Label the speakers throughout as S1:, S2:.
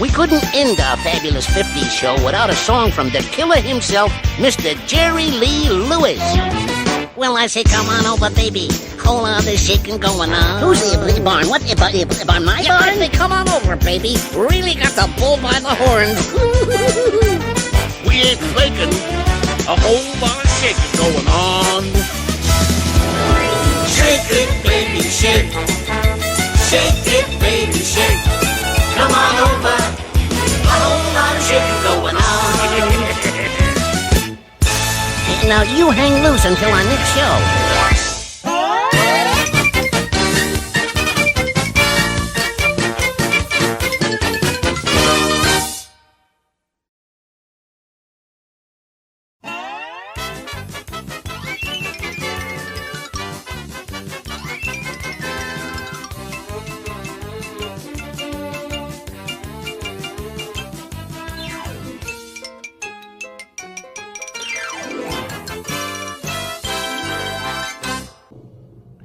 S1: We couldn't end our fabulous 50s show without a song from the killer himself, Mr. Jerry Lee Lewis. Well, I say, come on over, baby. Whole lot of shaking going on.
S2: Who's the barn? What, barn, my
S1: Yeah,
S2: barn?
S1: I say, come on over, baby. Really got the bull by the horns.
S3: We ain't faking. A whole lot of shaking going on.
S4: Shake it, baby, shake. Shake it, baby, shake. Come on over. A whole lot of shaking going on.
S1: Now, you hang loose until our next show.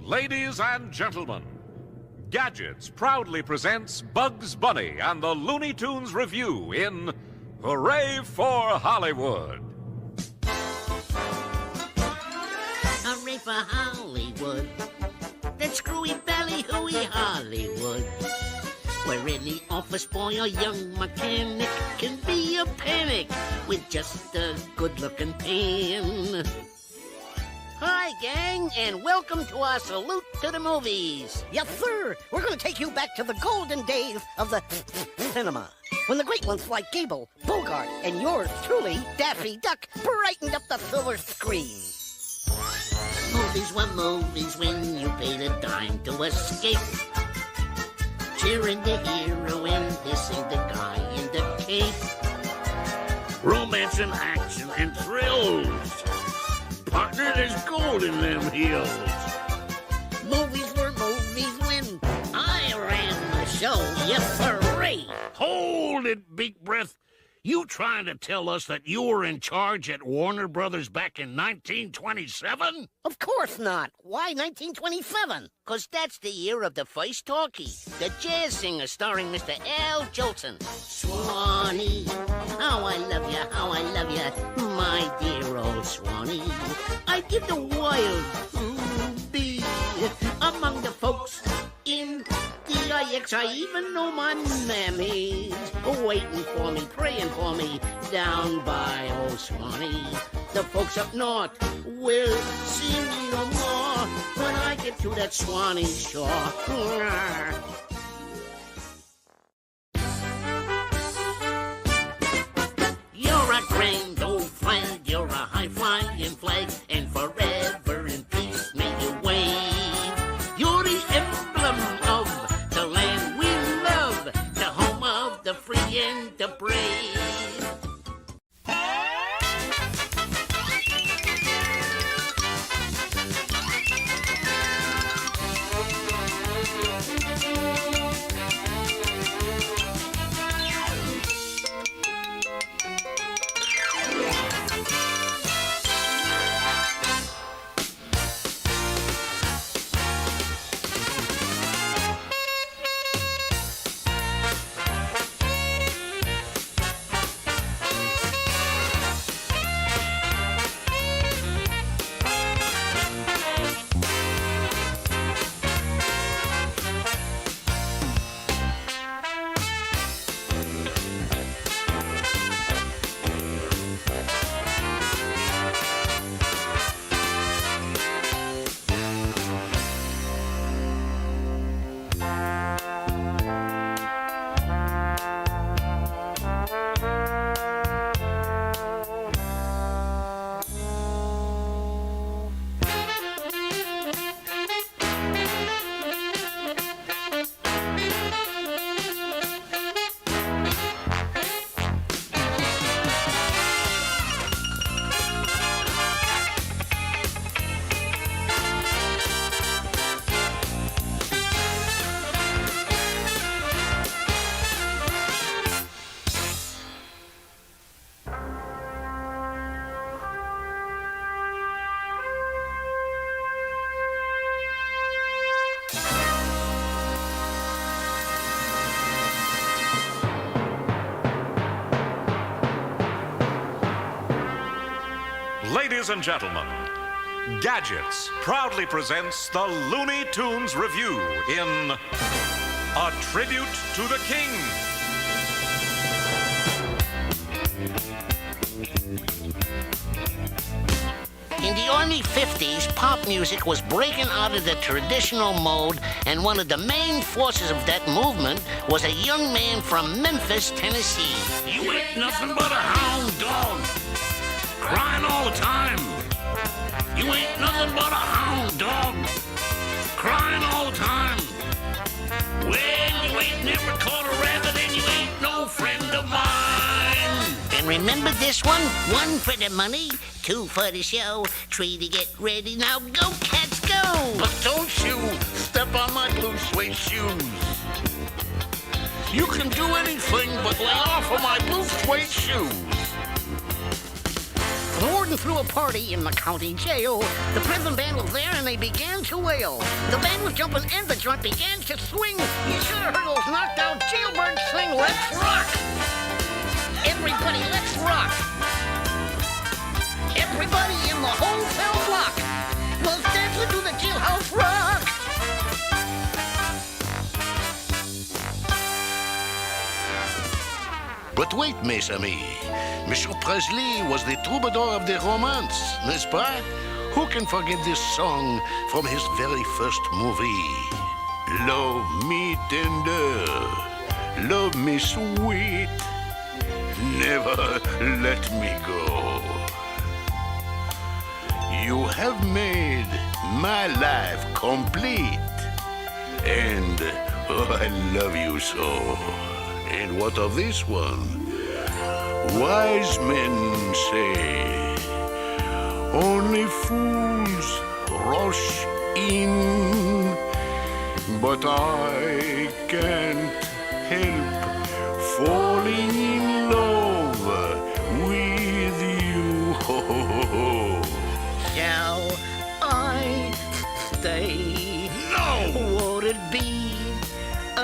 S5: Ladies and gentlemen, Gadgets proudly presents Bugs Bunny and the Looney Tunes Revue in Hooray for Hollywood.
S1: Hooray for Hollywood. That screwy belly hooey Hollywood. Where any office boy or young mechanic can be a panic with just a good-looking pen. Hi, gang, and welcome to our salute to the movies.
S2: Yes, sir. We're going to take you back to the golden days of the cinema, when the great ones like Gable, Bogart, and yours truly, Daffy Duck, brightened up the silver screen.
S1: Movies were movies when you paid a dime to escape. Cheering the hero and hissing the guy in the cape.
S3: Romance and action and thrills. Partner, there's gold in them hills.
S1: Movies were movies when I ran the show. Yes, sir-ree.
S3: Hold it, Big Breath. You trying to tell us that you were in charge at Warner Brothers back in 1927?
S2: Of course not. Why 1927?
S1: Because that's the year of the first talkie. The jazz singer starring Mr. Al Jolson. Swanee, how I love you, how I love you, my dear old Swanee. I give the wild bee among the folks in DIX. I even know my mammies waiting for me, praying for me down by old Swanee. The folks up north will see me no more when I get to that Swanee shore. You're a grand old flag, you're a high-flying flag, and forever in peace may you wave. You're the emblem of the land we love, the home of the free and the brave.
S5: Ladies and gentlemen, Gadgets proudly presents the Looney Tunes Revue in A Tribute to the King.
S1: In the early 50s, pop music was breaking out of the traditional mode, and one of the main forces of that movement was a young man from Memphis, Tennessee.
S3: You ain't nothing but a hound dog, crying all the time. You ain't nothing but a hound dog, crying all the time. Well, you ain't never caught a rabbit, and you ain't no friend of mine.
S1: And remember this one? 1 for the money, 2 for the show, 3 to get ready. Now go, cats, go!
S3: But don't you step on my blue suede shoes. You can do anything but lay off of my blue suede shoes.
S2: The warden threw a party in the county jail. The prison band was there and they began to wail. The band was jumping and the joint began to swing. You should have heard those knocked out jailbirds sing, "Let's rock!" Everybody, let's rock! Everybody in the whole cell block was dancing to the jailhouse rock!
S3: But wait, mes amis. Monsieur Presley was the troubadour of the romance, n'est-ce pas? Who can forget this song from his very first movie? Love me tender, love me sweet, never let me go. You have made my life complete, and I love you so. And what of this one? Wise men say only fools rush in, but I can't help falling in love with you.
S2: Shall I stay?
S3: No!
S2: Would it be a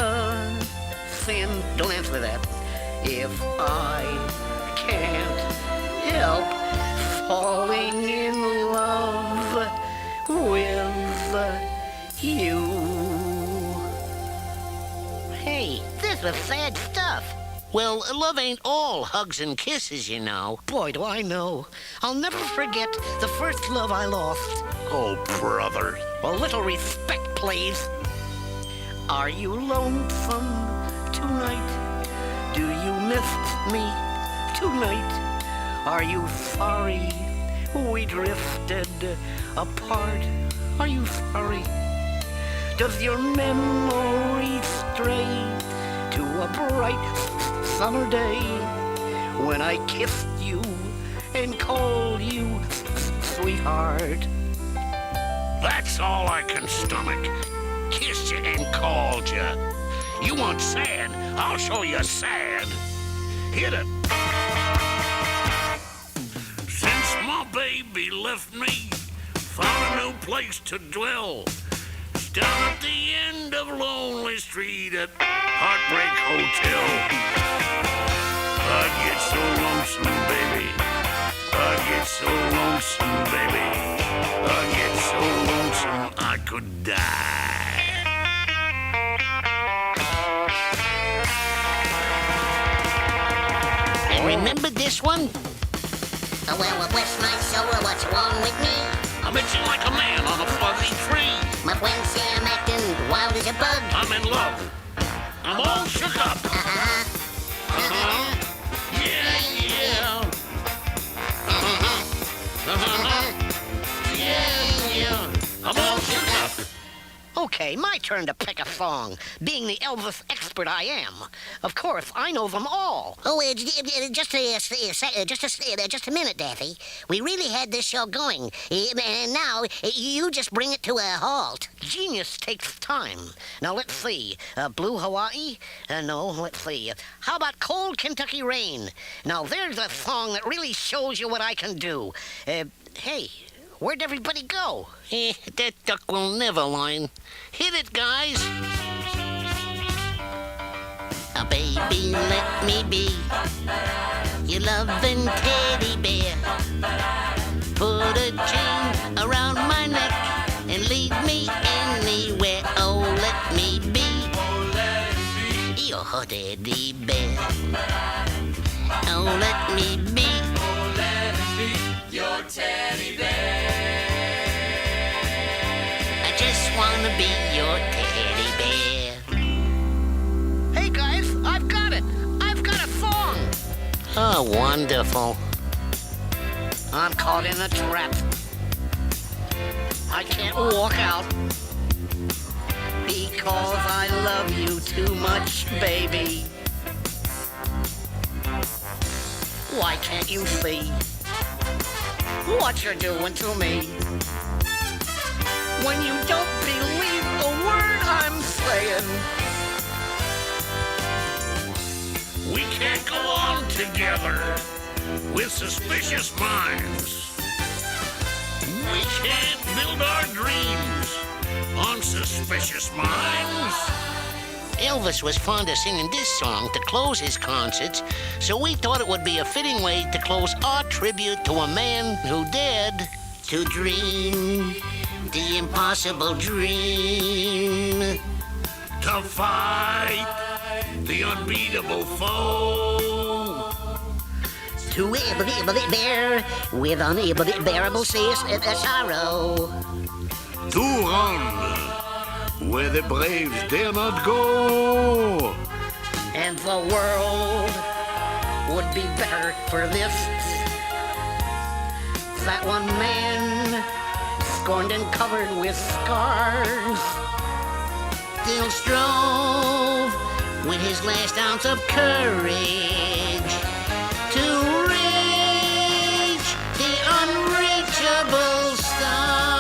S2: sin? Don't answer that. If I can't help falling in love with you.
S1: Hey, this is sad stuff. Well, love ain't all hugs and kisses, you know.
S2: Boy, do I know. I'll never forget the first love I lost.
S3: Oh, brother.
S2: A little respect, please. Are you lonesome tonight? Do you miss me tonight? Are you sorry we drifted apart? Are you sorry? Does your memory stray to a bright summer day when I kissed you and called you sweetheart?
S3: That's all I can stomach. Kissed you and called you. You want sad? I'll show you sad. Hit it. Since my baby left me, found a new place to dwell. It's down at the end of Lonely Street at Heartbreak Hotel. I get so lonesome, baby. I get so lonesome, baby. I get so lonesome I could die.
S1: Remember this one?
S6: Well, bless my soul, what's wrong with me?
S3: I'm itching like a man on a fuzzy tree.
S6: My friends say I'm acting wild as a bug.
S3: I'm in love. I'm all shook up. Yeah, yeah. Yeah, yeah. I'm all shook up.
S2: Okay, my turn to pick a song. Being the Elvis expert I am, of course I know them all.
S6: Oh, just a minute, Daffy. We really had this show going, and now you just bring it to a halt.
S2: Genius takes time. Now let's see. Blue Hawaii? No, let's see. How about Cold Kentucky Rain? Now there's a song that really shows you what I can do. Hey, where'd everybody go?
S1: That duck will never line. Hit it, guys.
S6: Oh, baby, let me be your loving teddy bear. Put
S1: put a chain around my neck and lead me anywhere. Oh, let me be your teddy bear. Oh, let me be
S4: your teddy bear.
S1: I just wanna be your teddy bear.
S2: Hey, guys, I've got it. I've got a song.
S1: Oh, wonderful.
S2: I'm caught in a trap. I can't walk out because I love you too much, baby. Why can't you see what you're doing to me? When you don't believe a word I'm saying.
S3: We can't go on together with suspicious minds. We can't build our dreams on suspicious minds.
S1: Elvis was fond of singing this song to close his concerts, so we thought it would be a fitting way to close our tribute to a man who dared to dream the impossible dream.
S3: To fight the unbeatable foe.
S6: To bear with unbearable sorrow.
S3: To run where the braves dare not go.
S2: And the world would be better for this. That one man, scorned and covered with scars,
S1: Still strove with his last ounce of courage to reach the unreachable star.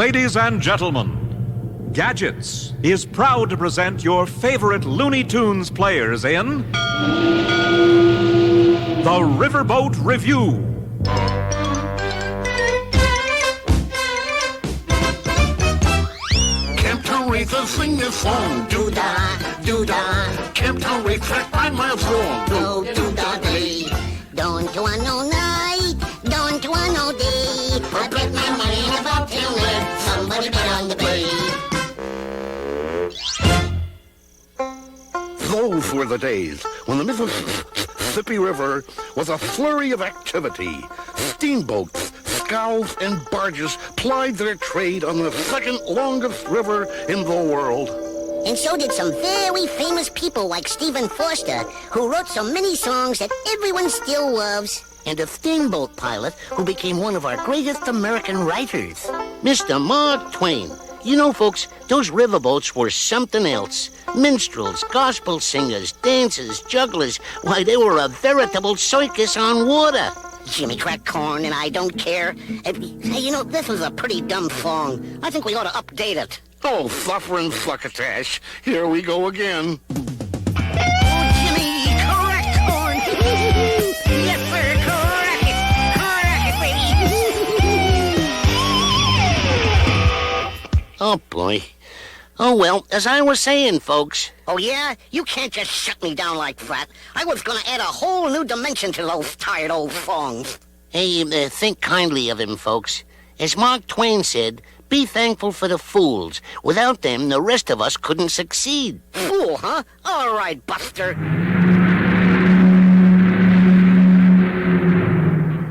S5: Ladies and gentlemen, Gadgets is proud to present your favorite Looney Tunes players in the Riverboat Revue.
S3: Captain Rayther sing this song.
S6: Do-da, do-da,
S3: Captain Ray track by my song.
S6: go do-da day. Don't you want no night, don't you want no day. I bet my money in a bobtail net, somebody bet on the bay.
S3: Those were the days when the Mississippi River was a flurry of activity. Steamboats, scows, and barges plied their trade on the second longest river in the world.
S6: And so did some very famous people like Stephen Foster, who wrote so many songs that everyone still loves.
S1: And a steamboat pilot who became one of our greatest American writers, Mr. Mark Twain. You know, folks, those riverboats were something else. Minstrels, gospel singers, dancers, jugglers. Why, they were a veritable circus on water.
S6: Jimmy cracked corn and I don't care. Hey, you know, this was a pretty dumb song. I think we ought to update it.
S2: Oh, fluffer and fluckatash. Here we go again.
S6: Oh, Jimmy, correct horn. Yes, sir, correct it. Correct it, baby.
S1: Oh, boy. Oh, well, as I was saying, folks.
S6: Oh, yeah? You can't just shut me down like that. I was gonna add a whole new dimension to those tired old songs.
S1: Hey, think kindly of him, folks. As Mark Twain said, be thankful for the fools. Without them, the rest of us couldn't succeed.
S6: Fool, huh? All right, Buster.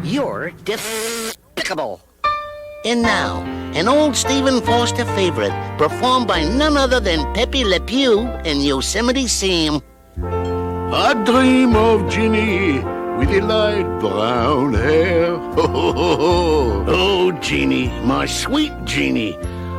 S6: You're despicable.
S1: And now, an old Stephen Foster favorite, performed by none other than Pepe Le Pew and Yosemite Sam.
S7: I dream of Ginny with the light brown hair.
S2: Oh, Jeannie, my sweet Jeannie.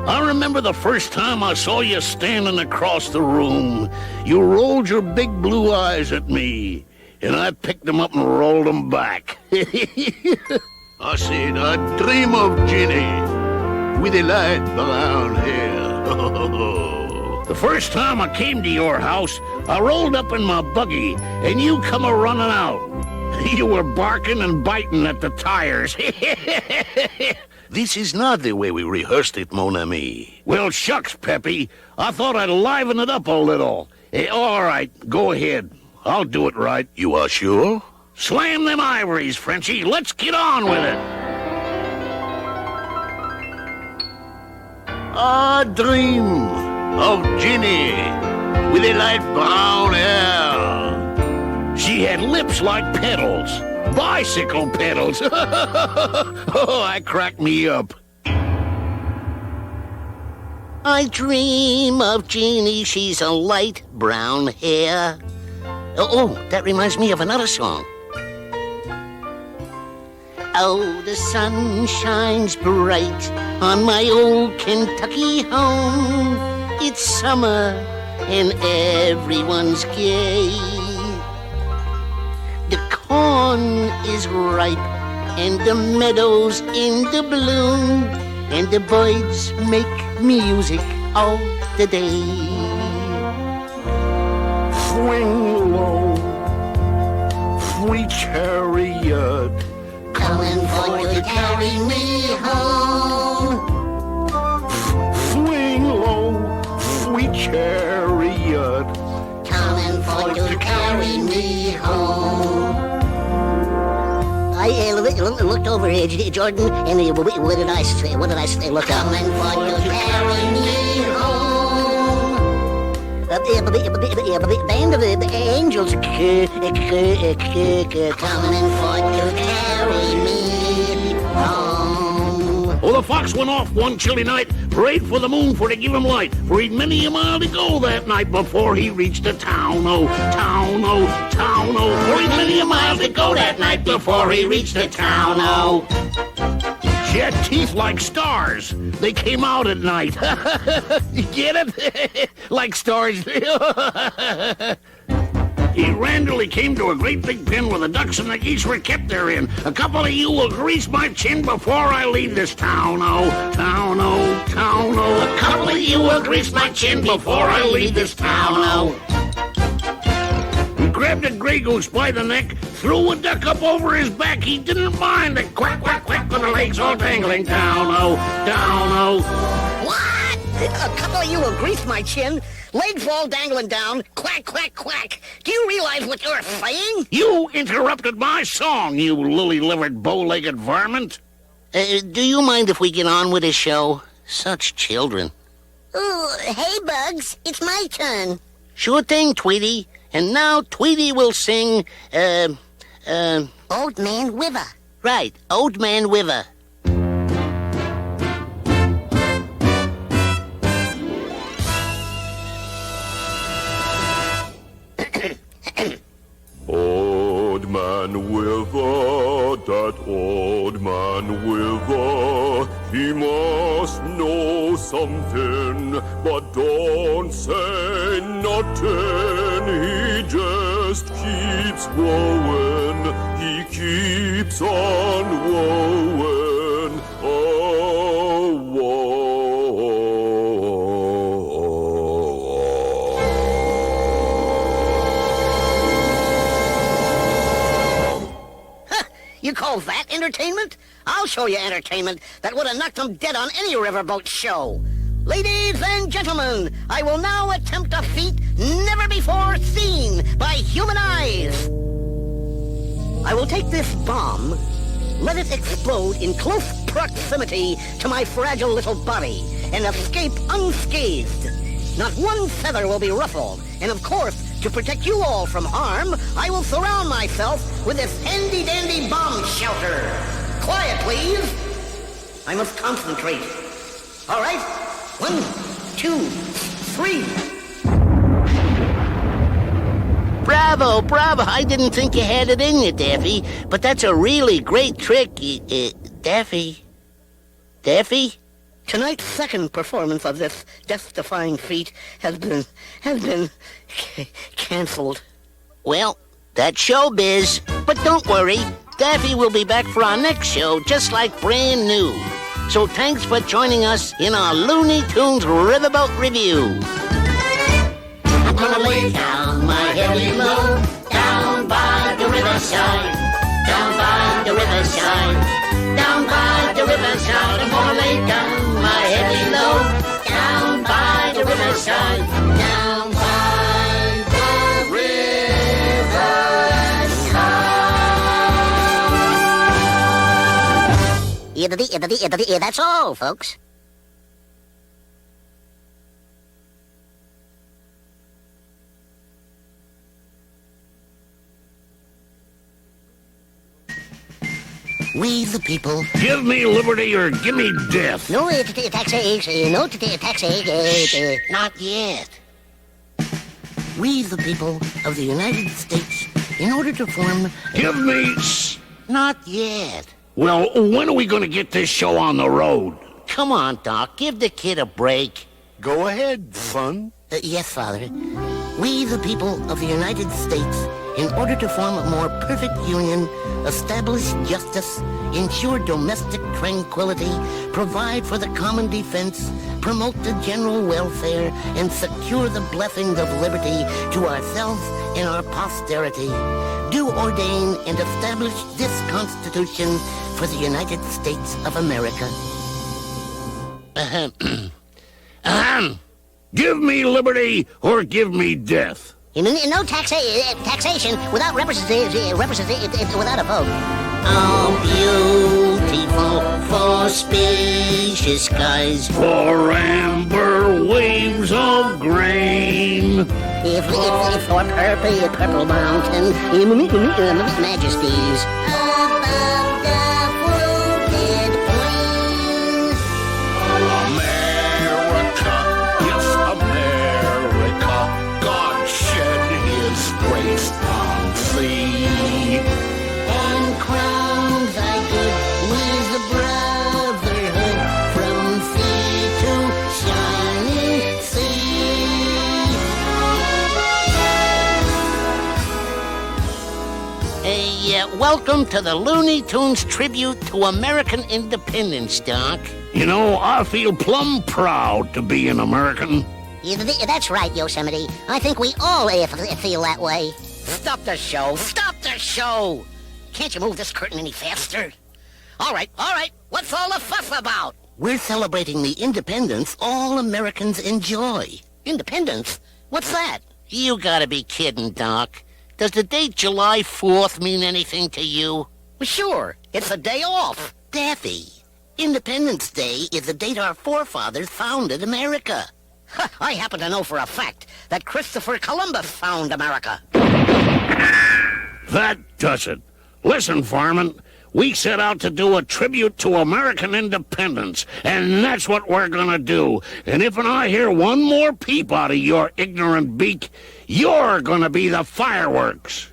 S2: I remember the first time I saw you standing across the room. You rolled your big blue eyes at me, and I picked them up and rolled them back.
S7: I said, I dream of Ginny with the light brown hair.
S2: The first time I came to your house, I rolled up in my buggy, and you come a-running out. You were barking and biting at the tires.
S7: This is not the way we rehearsed it, mon ami.
S2: Well, shucks, Peppy. I thought I'd liven it up a little. All right, go ahead. I'll do it right.
S7: You are sure?
S2: Slam them ivories, Frenchie. Let's get on with it.
S7: I dream of Ginny with the light brown hair.
S2: She had lips like petals. Bicycle pedals. Oh, that cracked me up.
S1: I dream of Jeannie, she's a light brown hair. Oh, that reminds me of another song. Oh, the sun shines bright on my old Kentucky home. It's summer and everyone's gay. The corn is ripe and the meadows in the bloom, and the birds make music all the day.
S7: Swing low, sweet chariot,
S6: Coming for to carry me home.
S7: swing low, sweet chariot.
S6: Coming for to carry me home. I looked over here, Jordan, and what did I say? What did I say? Look up. Coming for to carry me home. The band of the angels coming for to carry me home.
S2: Well, the fox went off one chilly night, prayed for the moon for to give him light, for he'd many a mile to go that night before he reached a town, oh, town, oh, town, oh, for he'd many a mile to go that night before he reached a town, oh. She had teeth like stars. They came out at night. You get it? Like stars. He ran till he came to a great big pen where the ducks and the geese were kept therein. A couple of you will grease my chin before I leave this town, oh, town, oh, town, oh. A couple of you will grease my chin before I leave this town, oh. He grabbed a gray goose by the neck, threw a duck up over his back. He didn't mind the quack, quack, quack with the legs all dangling down, oh, down, oh.
S6: What? A couple of you will grease my chin. Legs all dangling down. Quack, quack, quack. Do you realize what you're saying?
S2: You interrupted my song, you lily-livered, bow-legged varmint.
S1: Do you mind if we get on with the show? Such children.
S6: Ooh, hey, Bugs. It's my turn.
S1: Sure thing, Tweety. And now Tweety will sing,
S6: Old Man River.
S1: right, Old Man River.
S7: Old man River, that old man River, he must know something, but don't say nothing. He just keeps growing, he keeps on growing. Oh, whoa.
S2: You call that entertainment? I'll show you entertainment that would have knocked them dead on any riverboat show. Ladies and gentlemen, I will now attempt a feat never before seen by human eyes. I will take this bomb, let it explode in close proximity to my fragile little body, and escape unscathed. Not one feather will be ruffled, and of course, to protect you all from harm, I will surround myself with this handy-dandy bomb shelter. Quiet, please. I must concentrate. All right. 1, 2, 3.
S1: Bravo, bravo. I didn't think you had it in you, Daffy. But that's a really great trick, Daffy. Daffy?
S2: Tonight's second performance of this death-defying feat has been canceled.
S1: Well, that's showbiz. But don't worry. Daffy will be back for our next show just like brand new. So thanks for joining us in our Looney Tunes Riverboat Revue.
S4: I'm gonna lay down my heavy load down by the riverside, down by the riverside, down by the riverside. I'm gonna lay down my heavy load down by the riverside, down by the riverside.
S6: That's all, folks. We the people.
S3: Give me liberty or give me death.
S6: No taxation. No taxation.
S1: Not yet.
S6: We the people of the United States, in order to form.
S3: Give me...
S1: Not yet.
S3: Well, when are we going to get this show on the road?
S1: Come on, Doc. Give the kid a break.
S7: Go ahead, son.
S6: Yes, Father. We the people of the United States, in order to form a more perfect union, establish justice, ensure domestic tranquility, provide for the common defense, promote the general welfare, and secure the blessings of liberty to ourselves and our posterity, do ordain and establish this Constitution for the United States of America.
S3: Give me liberty or give me death.
S6: No taxation without without a vote.
S1: Oh, beautiful for spacious skies,
S3: For amber waves of grain.
S6: If for purple mountain, majesties. Above the fruited plains.
S7: America, yes, America, God shed his grace on thee.
S6: And crown thy good with the brotherhood from sea to shining sea.
S1: Welcome to the Looney Tunes tribute to American independence, Doc.
S3: You know, I feel plumb proud to be an American.
S6: That's right, Yosemite. I think we all feel that way.
S2: Stop the show! Stop the show! Can't you move this curtain any faster? All right. What's all the fuss about?
S6: We're celebrating the independence all Americans enjoy.
S2: Independence? What's that?
S1: You gotta be kidding, Doc. Does the date July 4th mean anything to you?
S2: Well, sure. It's a day off.
S6: Daffy, Independence Day is the date our forefathers founded America.
S2: I happen to know for a fact that Christopher Columbus found America.
S3: That does it. Listen, Farman, we set out to do a tribute to American independence, and that's what we're gonna do. And if I hear one more peep out of your ignorant beak, you're gonna be the fireworks.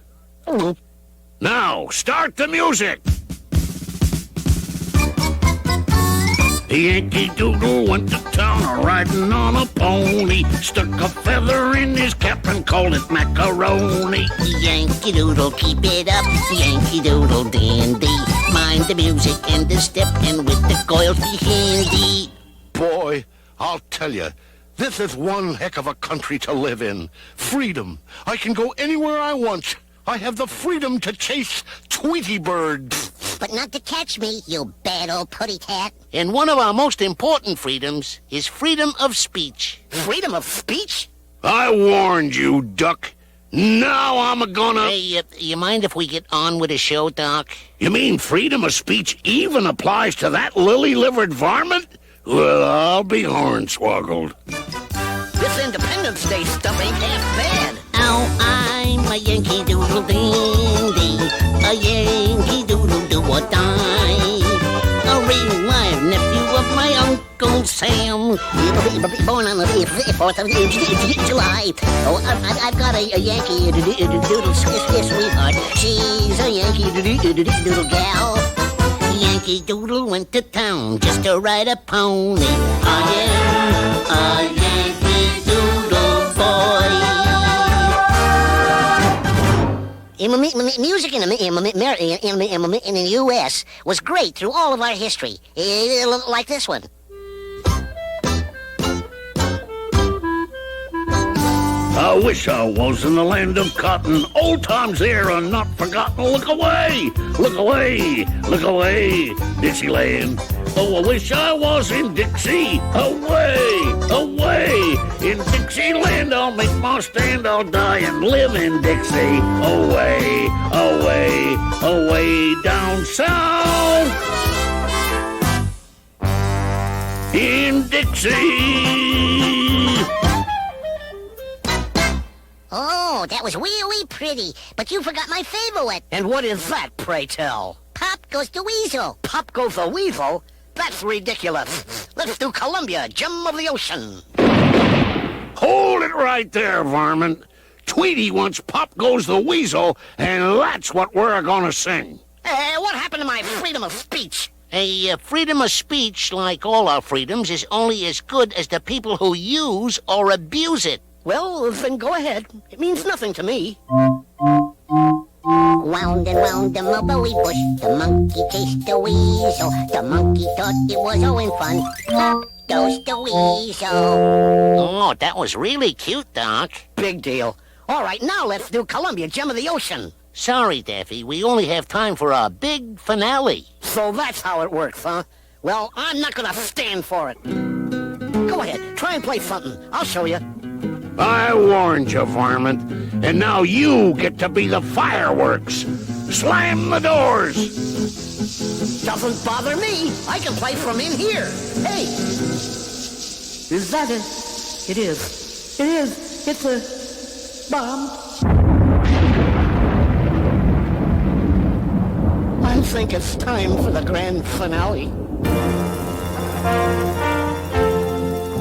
S3: Now, start the music. The Yankee Doodle went to town riding on a pony, stuck a feather in his cap and called it macaroni.
S1: Yankee Doodle, keep it up, Yankee Doodle dandy. Mind the music and the step, and with the coils be handy.
S7: Boy, I'll tell you, this is one heck of a country to live in. Freedom. I can go anywhere I want. I have the freedom to chase Tweety birds.
S6: but not to catch me, you bad old putty cat.
S1: And one of our most important freedoms is freedom of speech.
S2: Freedom of speech?
S7: I warned you, Duck. Now I'm gonna...
S1: Hey, you mind if we get on with the show, Doc?
S7: You mean freedom of speech even applies to that lily-livered varmint? Well, I'll be hornswoggled.
S2: This Independence Day stuff ain't half bad.
S6: Oh, I'm a Yankee Doodle Dandy, a Yankee Doodle do or die, a real-life nephew of my Uncle Sam, born on the 4th of July. Oh, I've got a Yankee Doodle sweetheart. She's a Yankee Doodle gal. Yankee Doodle went to town just to ride a pony. I am a Yankee Doodle boy. Music in the U.S. was great through all of our history, like this one.
S7: I wish I was in the land of cotton. Old times there are not forgotten. Look away, look away, look away, Dixieland. Oh, I wish I was in Dixie. Away, away, in Dixieland. I'll make my stand, I'll die and live in Dixie. Away, away, away down south. In Dixie.
S6: Oh, that was really pretty, but you forgot my favorite.
S2: And what is that, pray tell?
S6: Pop goes the weasel.
S2: Pop goes the weasel? That's ridiculous. Let's do Columbia, Gem of the Ocean.
S7: Hold it right there, varmint. Tweety wants Pop Goes the Weasel, and that's what we're gonna sing.
S2: What happened to my freedom of speech?
S1: Freedom of speech, like all our freedoms, is only as good as the people who use or abuse it.
S2: Well, then go ahead. It means nothing to me.
S6: Wound and wound the mulberry bush, the monkey chased the weasel. The monkey thought it was all in fun. Pop goes the weasel.
S1: Oh, that was really cute, Doc.
S2: Big deal. All right, now let's do Columbia, Gem of the Ocean.
S1: Sorry, Daffy, we only have time for a big finale.
S2: So that's how it works, huh? Well, I'm not gonna stand for it. Go ahead, try and play something. I'll show you.
S7: I warned you, varmint, and now you get to be the fireworks. Slam the doors.
S2: Doesn't bother me. I can play from in here. Hey! Is that it? It is. It is. It's a bomb. I think it's time for the grand finale.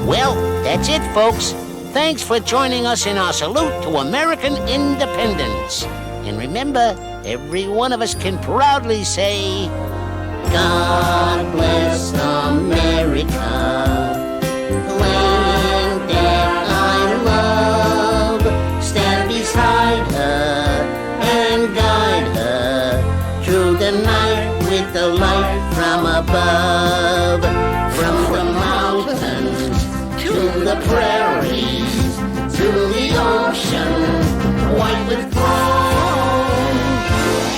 S1: Well, that's it, folks. Thanks for joining us in our salute to American independence. And remember, every one of us can proudly say,
S4: God bless America, land that I love. Stand beside her and guide her through the night with the light from above. From the mountains to the prairies, to the ocean, white with foam.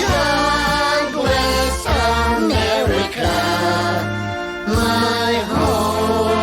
S4: God bless America, my home.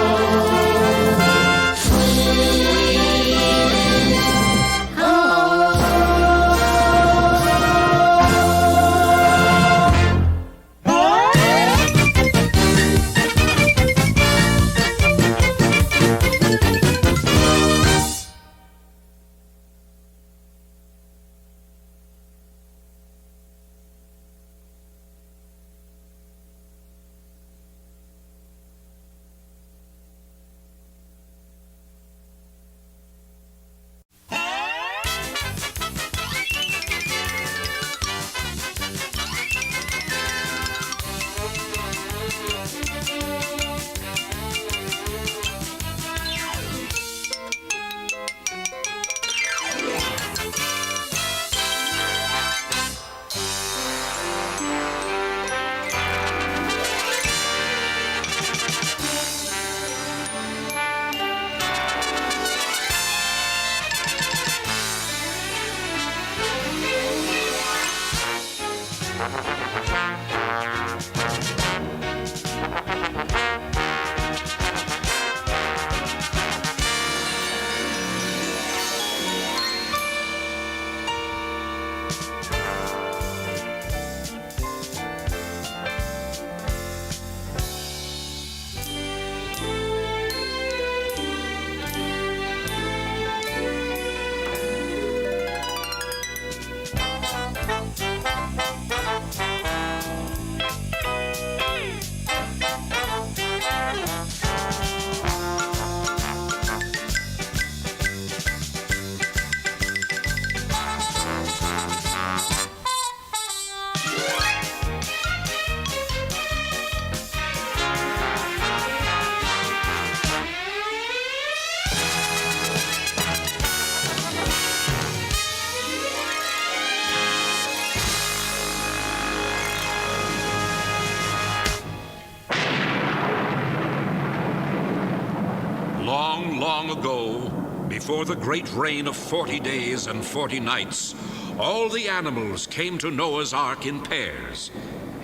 S5: Long ago, before the great reign of 40 days and 40 nights, all the animals came to Noah's Ark in pairs,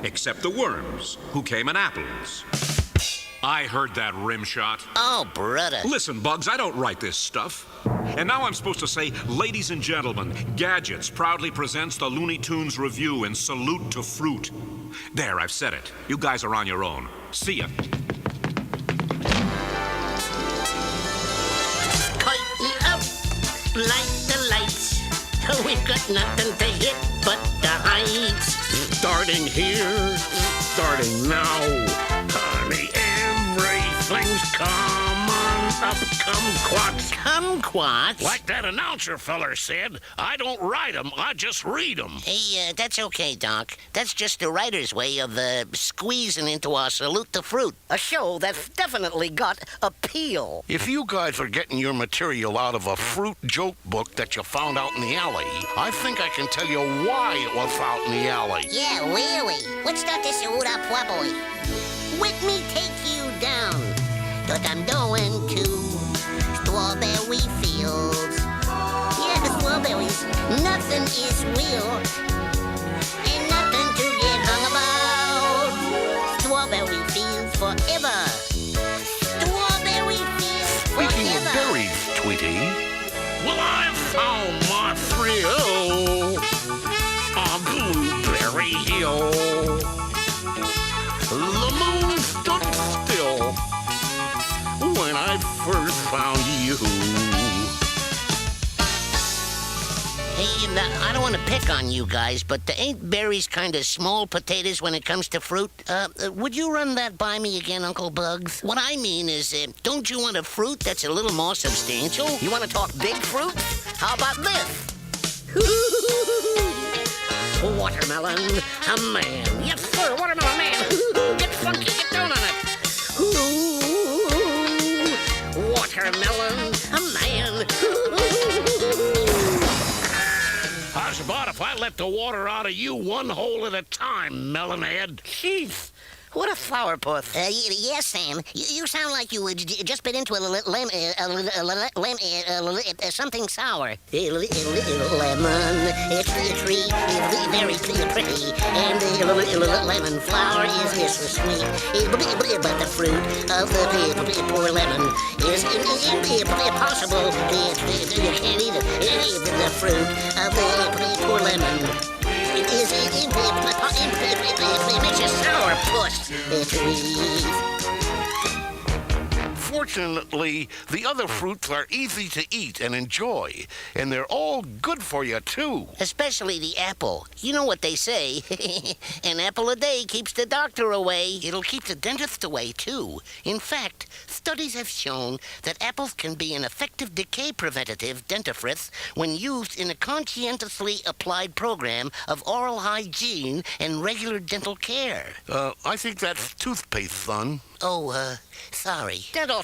S5: except the worms, who came in apples. I heard that rim shot.
S1: Oh, brother.
S5: Listen, Bugs, I don't write this stuff. And now I'm supposed to say, ladies and gentlemen, Gadgets proudly presents the Looney Tunes Revue and salute to fruit. There, I've said it. You guys are on your own. See ya.
S1: Light the lights. We've got nothing to hit but the heights.
S2: Starting here, starting now. Honey, everything's coming up, kumquats.
S1: Kumquats?
S3: Like that announcer feller said, I don't write 'em, I just read 'em.
S1: Hey, that's okay, Doc. That's just the writer's way of squeezing into our salute to fruit.
S2: A show that's definitely got appeal.
S8: If you guys are getting your material out of a fruit joke book that you found out in the alley, I think I can tell you why it was out in the alley.
S6: Yeah, really. What's that this Ura boy? Let me take you down. But I'm going to strawberry fields. Yeah, the strawberries. Nothing is real. Ain't nothing to get hung about. Strawberry fields forever. Strawberry fields forever.
S8: Speaking of berries, Tweety.
S3: Well, I found my thrill on Blueberry Hill. The moon stood still when I first found you.
S1: Hey, I don't want to pick on you guys, but ain't berries kind of small potatoes when it comes to fruit? Would you run that by me again, Uncle Bugs? What I mean is, don't you want a fruit that's a little more substantial?
S2: You want to talk big fruit? How about this? Watermelon, a man. Yes, sir, watermelon man. Get funky, get down on it. Watermelon, a man.
S3: How's about if I let the water out of you one hole at a time, melonhead?
S2: Jeez, what a sourpuss.
S6: Yeah, Sam. You sound like you just bit into something sour. Lemon, it's a tree, very pretty, and the lemon flower is so sweet. But the fruit of the poor lemon is impossible. You can't eat it. The fruit of the poor lemon. It makes you sour puss.
S8: Fortunately, the other fruits are easy to eat and enjoy, and they're all good for you, too.
S1: Especially the apple. You know what they say. An apple a day keeps the doctor away.
S2: It'll keep the dentist away, too. In fact, studies have shown that apples can be an effective decay preventative dentifrice when used in a conscientiously applied program of oral hygiene and regular dental care.
S8: I think that's toothpaste, son.
S1: Oh, sorry.
S2: Dental.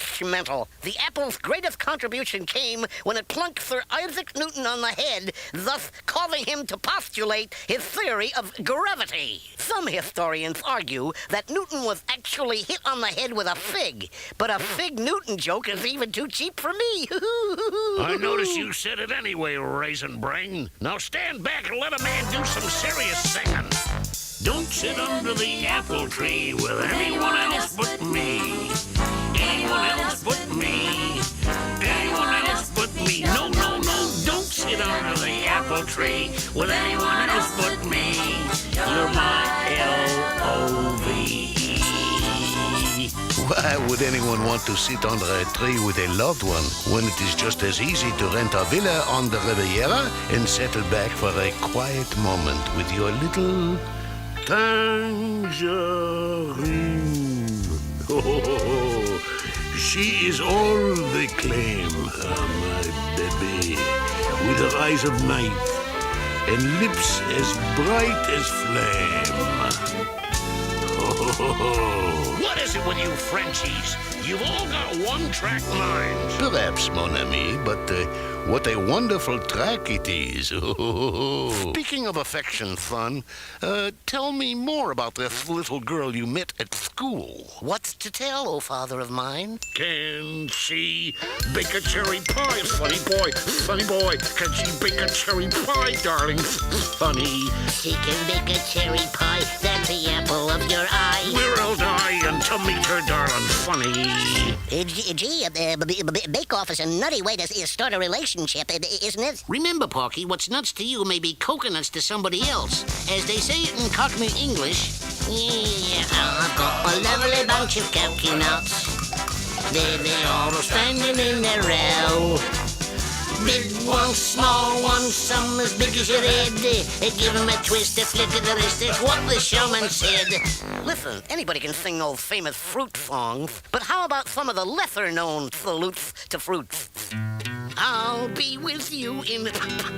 S2: The apple's greatest contribution came when it plunked Sir Isaac Newton on the head, thus causing him to postulate his theory of gravity. Some historians argue that Newton was actually hit on the head with a fig, but a Fig Newton joke is even too cheap for me.
S3: I notice you said it anyway, Raisin Brain. Now stand back and let a man do some serious singing. Don't sit under the apple tree with anyone else but me. Anyone else but me. Anyone else but me. No, no, no, don't sit under the apple tree with anyone else but me. You're my L-O-V-E.
S8: Why would anyone want to sit under a tree with a loved one when it is just as easy to rent a villa on the Riviera and settle back for a quiet moment with your little tangerine? Oh, she is all they claim, my baby, with her eyes of night and lips as bright as flame.
S3: What is it with you Frenchies? You've all got one-track minds.
S8: Perhaps, mon ami, but what a wonderful track it is. Speaking of affection, Thun, tell me more about this little girl you met at school.
S6: What's to tell, O father of mine?
S3: Can she bake a cherry pie, funny boy? Funny boy, can she bake a cherry pie, darling? Funny.
S1: She can bake a cherry pie, that's the apple of your eye.
S3: We're all dying to meet her, darling. Funny.
S2: Bake-off is a nutty way to start a relationship, isn't it?
S1: Remember, Porky, what's nuts to you may be coconuts to somebody else. As they say it in Cockney English, yeah, I've got a lovely bunch of coconuts. They're all standing in a row. Big ones, small ones, some as big as your head. Give 'em a twist, a flick of the wrist, it's what the showman said.
S2: Listen, anybody can sing old famous fruit songs, but how about some of the lesser-known salutes to fruits?
S1: I'll be with you in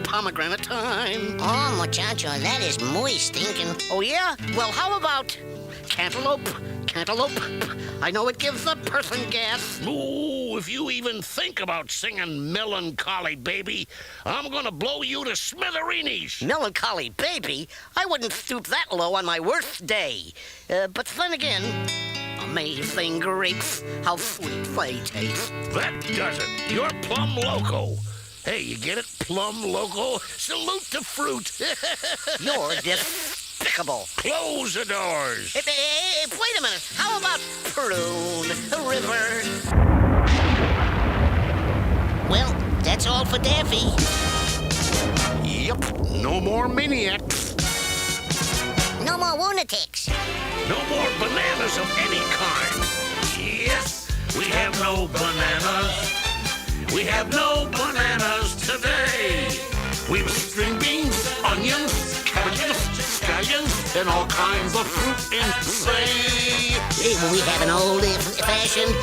S1: pomegranate time.
S2: Oh, muchacho, that is muy stinking.
S1: Oh, yeah? Well, how about cantaloupe? Cantaloupe. I know it gives a person gas.
S3: Ooh, if you even think about singing Melancholy Baby, I'm gonna blow you to smithereenies.
S2: Melancholy baby? I wouldn't stoop that low on my worst day. But then again, amazing grapes, how sweet they taste.
S3: That does it. You're plum loco. Hey, you get it? Plum loco? Salute to fruit.
S2: You're despicable.
S3: Close the doors.
S2: Hey, wait a minute. How about prune, river?
S1: Well, that's all for Daffy.
S8: Yep, no more maniacs.
S2: No more lunatics.
S3: No more bananas of any kind. Yes, we have no bananas. We have no bananas today. We've string beans, onions, cabbages, scallions, and all kinds of fruit in say.
S1: We have an old-fashioned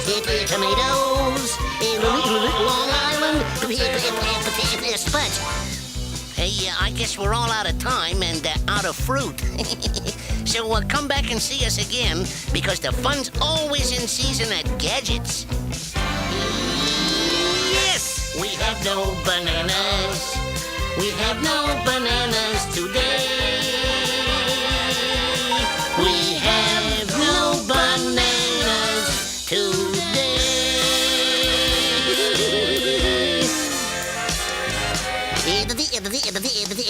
S1: tomatoes, Long Island spudge. Hey, I guess we're all out of time and out of fruit. So come back and see us again, because the fun's always in season at Gadgets. Yes, we have no bananas. We have no bananas today. We have no bananas today.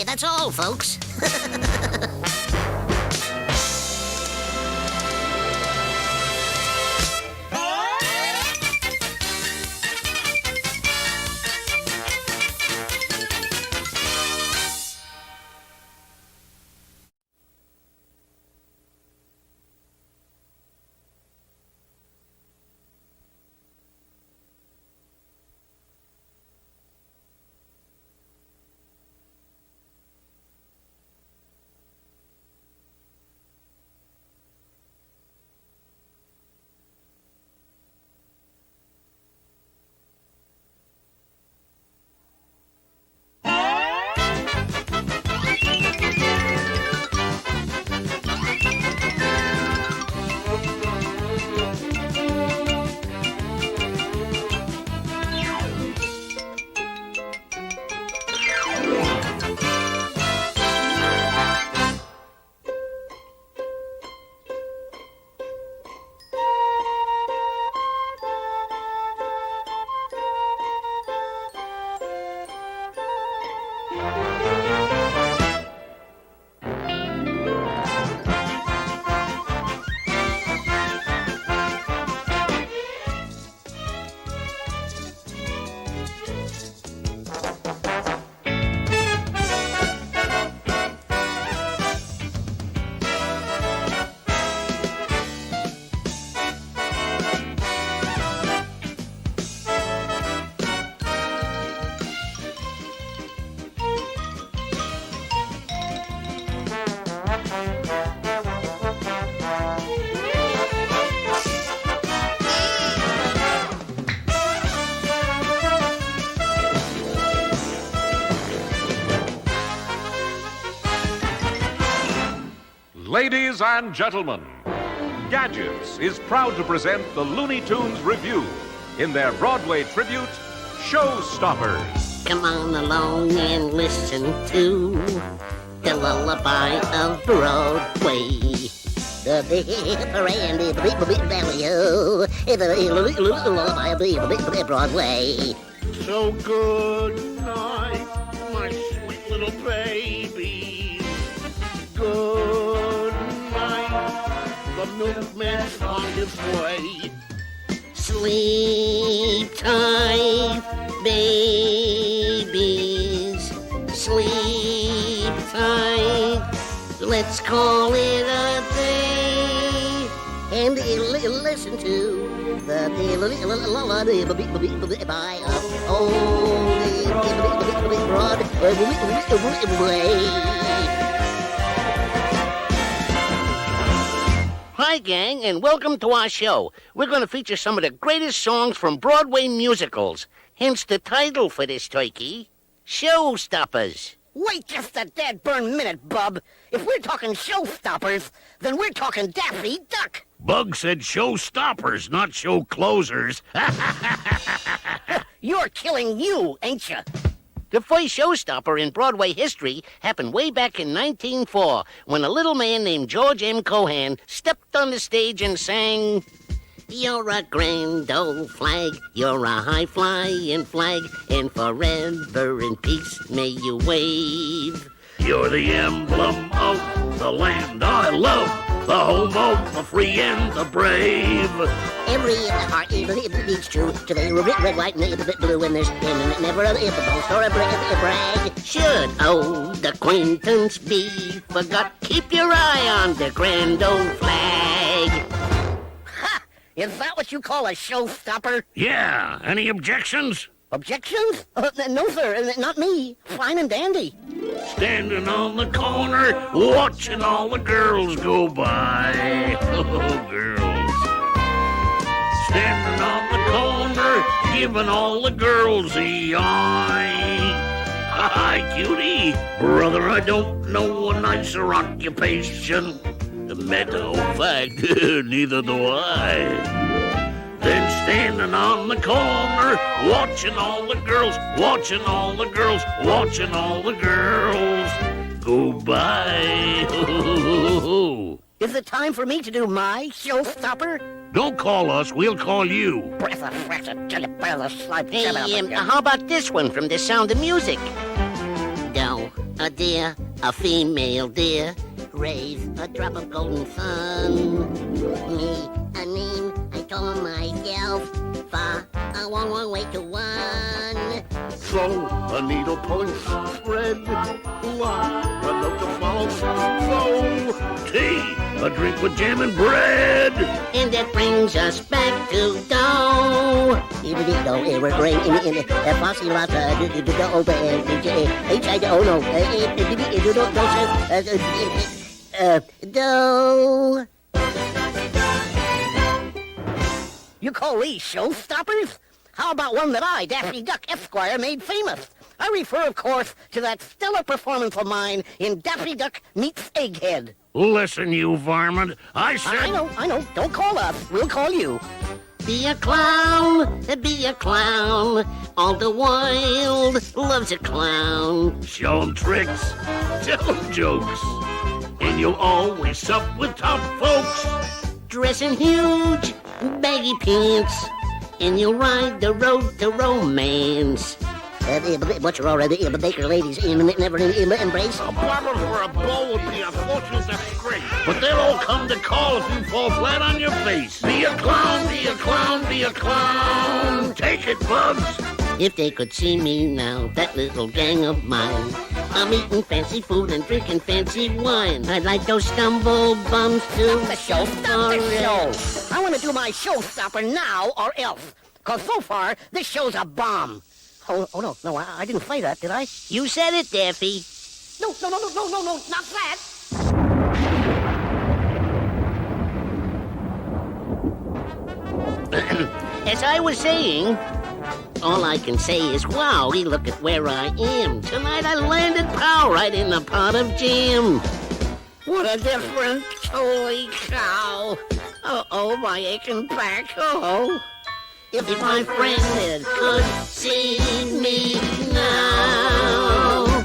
S2: That's all, folks.
S9: Ladies and gentlemen, Gadgets is proud to present the Looney Tunes Revue in their Broadway tribute, Showstoppers.
S1: Come on along and listen to the lullaby of Broadway. The lullaby of Broadway.
S7: So good night, my sweet little baby. Good night, the milkman's on his way.
S1: Sleep tight, babies. Sleep tight. Let's call it a day. And listen to the lullaby of Broadway. Hi, gang, and welcome to our show. We're going to feature some of the greatest songs from Broadway musicals. Hence the title for this turkey, Showstoppers.
S2: Wait just a dead burn minute, bub. If we're talking showstoppers, then we're talking Daffy Duck.
S7: Bug said show stoppers, not show closers.
S2: You're killing you, ain't you?
S1: The first showstopper in Broadway history happened way back in 1904 when a little man named George M. Cohan stepped on the stage and sang, "You're a grand old flag, you're a high-flying flag, and forever in peace may you wave.
S7: You're the emblem of the land I love, the home of the free and the brave."
S1: Every heart beats true to the red, white, and blue, and there's never a boast or a brag. Should old acquaintance be forgot, keep your eye on the grand old flag.
S2: Ha! Is that what you call a showstopper?
S7: Yeah, any objections?
S2: Objections? No, sir, not me. Fine and dandy.
S7: Standing on the corner, watching all the girls go by. Oh, girls. Standing on the corner, giving all the girls the eye. Hi, cutie. Brother, I don't know a nicer occupation. Matter of fact, neither do I. Then standing on the corner, watching all the girls, watching all the girls, watching all the girls go by.
S2: Is it time for me to do my showstopper?
S7: Don't call us, we'll call you.
S1: Hey, how about this one from The Sound of Music? Doe, a deer, a female deer, raise a drop of golden sun. Me, a name I told myself, far a long, long way to one.
S7: So, a needle point spread, one, a note to follow, so, tea, a drink with jam and bread.
S1: And that brings us back to dough. Dough.
S2: You call these showstoppers? How about one that I, Daffy Duck, Esquire, made famous? I refer, of course, to that stellar performance of mine in Daffy Duck Meets Egghead.
S7: Listen, you varmint, I said...
S2: I know. Don't call us. We'll call you.
S1: Be a clown, be a clown. All the world loves a clown.
S7: Show 'em tricks, tell 'em jokes, and you'll always sup with top folks.
S1: Dress in huge, baggy pants, and you'll ride the road to romance. But you're already the baker ladies never embrace.
S7: A barber for a beau would be a fortune disgrace. But they'll all come to call if you fall flat on your face. Be a clown, be a clown, be a clown. Take it, Bugs.
S1: If they could see me now, that little gang of mine, I'm eating fancy food and drinking fancy wine. I'd like those stumble bums to...
S2: Stop the show. I want to do my showstopper now or else. Because so far, this show's a bomb. Oh, no, I didn't say that, did I?
S1: You said it, Daffy.
S2: No, not that.
S1: As I was saying, all I can say is, wow, look at where I am. Tonight I landed pow right in the pot of jam.
S2: What a different Holy cow. Oh, my aching back. Oh.
S1: If my friend could see me now.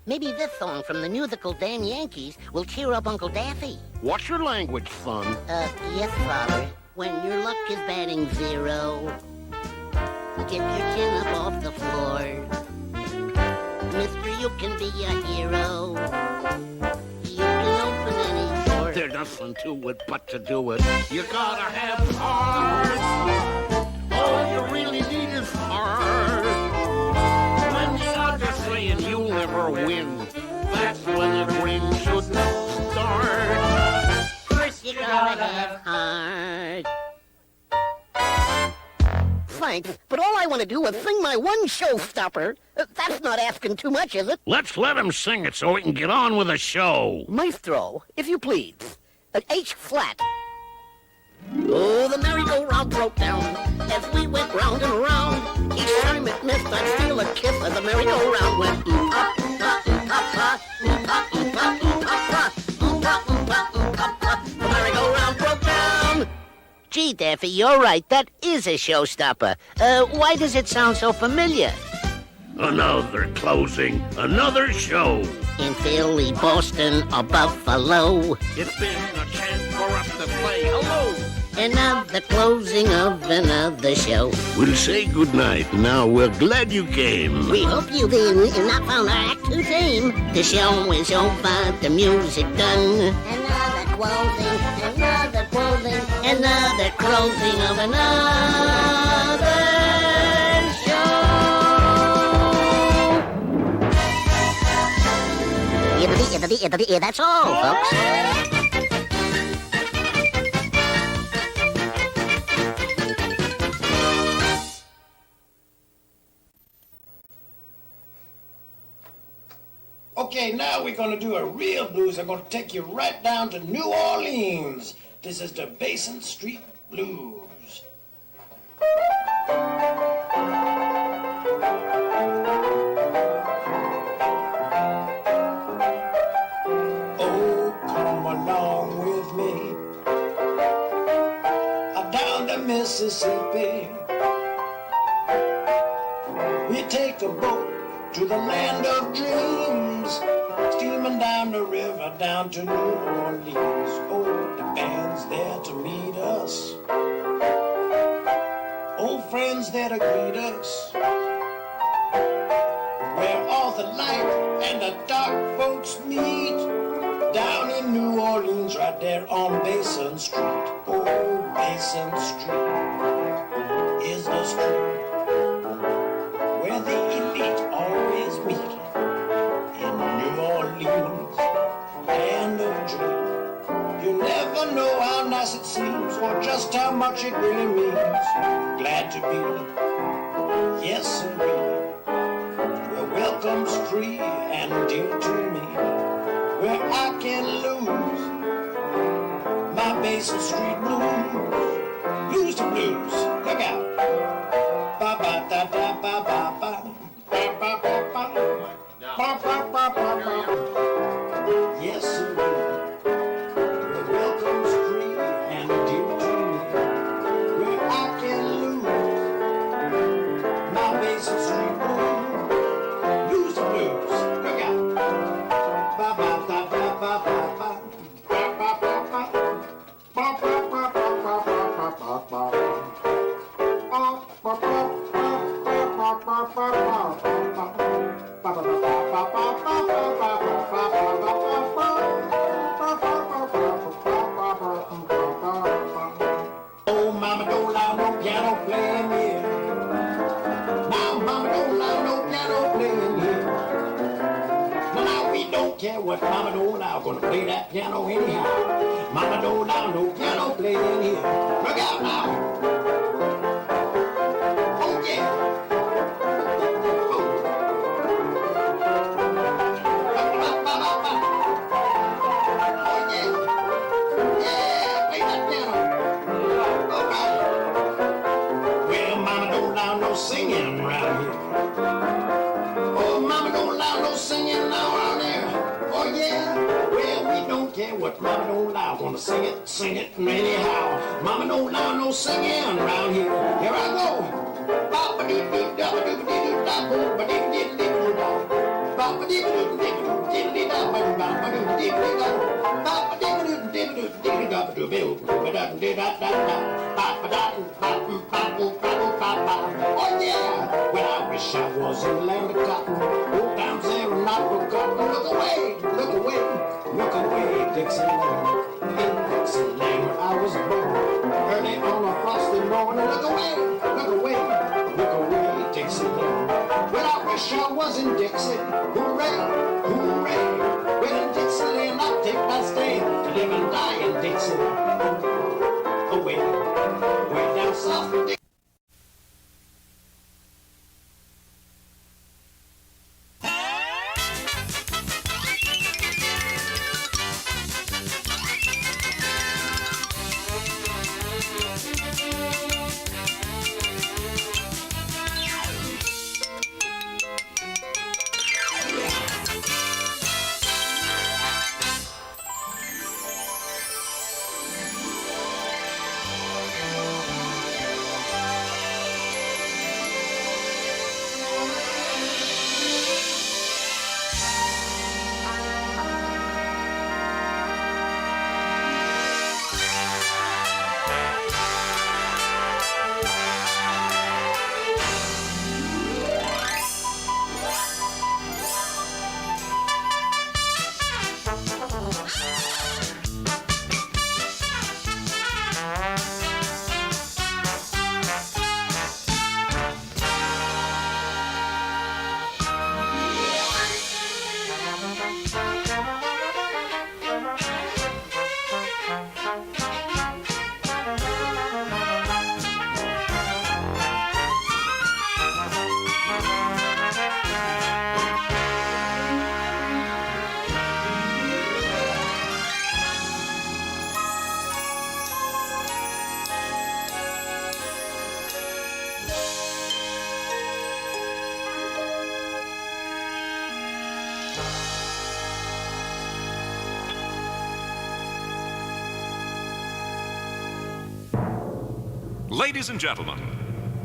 S6: Maybe this song from the musical Damn Yankees will cheer up Uncle Daffy.
S8: What's your language, son?
S6: Yes, Father. When your luck is batting 0, get your chin up off the floor. Mister, you can be a hero. You can open any door.
S8: There's nothing to it but to do it. You gotta have heart. All you really need is heart. When the odds are saying you'll never win, that's when the dream should start.
S6: First you gotta have heart.
S2: Thanks, but all I want to do is sing my one showstopper. That's not asking too much, is it?
S7: Let's let him sing it so we can get on with the show.
S2: Maestro, if you please. H flat. Oh, the merry-go-round broke down as we went round and round. Each time it missed, I'd feel a kiss as the merry-go-round went pop, pop, pop, pop, pop, pop, pop. The merry-go-round broke down.
S1: Gee, Daffy, you're right. That is a showstopper. Why does it sound so familiar?
S7: Another closing, another show.
S1: In Philly, Boston, or Buffalo.
S8: It's been a chance for us to play hello.
S1: Another closing of another show.
S7: We'll say goodnight. Now, we're glad you came.
S1: We hope you did and not found our act too tame. The show is over, the music done.
S6: Another closing, another closing,
S1: Another closing of another show.
S2: That's all, folks.
S10: Okay, now we're going to do a real blues. I'm going to take you right down to New Orleans. This is the Basin Street Blues. Oh, come along with me down the Mississippi. We take a boat to the land of dreams, steaming down the river down to New Orleans. Oh, the band's there to meet us, old friends there to greet us, where all the light and the dark folks meet, down in New Orleans, right there on Basin Street. Oh, Basin Street is the street where the elite always meet, in New Orleans, land of dream. You never know how nice it seems, or just how much it really means. Glad to be, yes sirree, where welcome's free and dear to me, where I can lose my Basin Street blues. Lose the blues, look out. Ba ba da da ba ba ba. Ba ba ba ba. Ba ba ba ba ba. Yes, sir. Where welcome's free and dear to me, where I can lose my Basin Street blues. Lose the blues, look out. Ba ba da da ba ba ba. Ba ba ba ba. Ba ba ba ba ba ba ba ba. Oh, mama don't allow no piano playing here. Now, mama don't allow no piano playing here. Now, we don't care what mama don't allow. Gonna play that piano anyhow. Mama don't allow no piano playing here. Look out now. Oh, yeah. Singing around here. Oh, mama don't allow no singing now out there. Oh, yeah. Well, we don't care care what Mama don't allow. Gonna sing it anyhow. Mama don't allow no singing around here. Here I go. Oh yeah, well I wish I was in the land of cotton. Old times there and not forgotten. Look away, look away, look away, Dixieland. In Dixieland where I was born. Early on a frosty morning. Look away, look away, look away, Dixieland. Well I wish I was in Dixie. Hooray, hooray. Well in Dixieland I take my stand to live and die in Dixie. Away, way down south of Dixie.
S9: Ladies and gentlemen,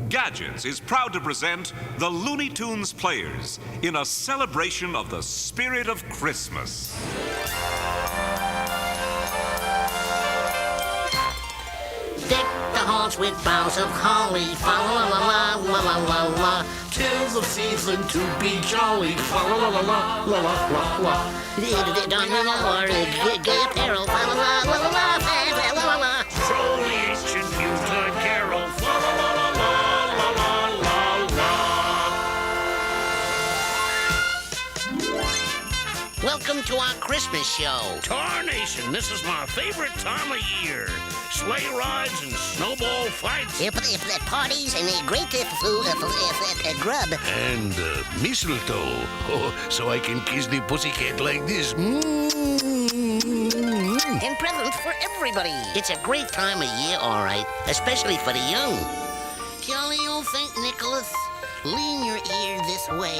S9: Gadgets is proud to present the Looney Tunes Players in a celebration of the spirit of Christmas.
S2: Deck the halls with boughs of holly, fa la la la la la la la. 'Tis the season to be jolly, fa la la la la la la la la. Don or gay apparel, fa la la la la la la la la.
S3: Foliage and Yuletide carol, fa la la la la la la la la.
S1: Welcome to our Christmas show.
S3: Tarnation, this is my favorite time of year. Sleigh rides and snowball fights.
S2: Parties and a great grub.
S8: And mistletoe. Oh, so I can kiss the pussycat like this.
S2: And presents for everybody.
S1: It's a great time of year, all right, especially for the young.
S6: Jolly old St. Nicholas, lean your ear this way.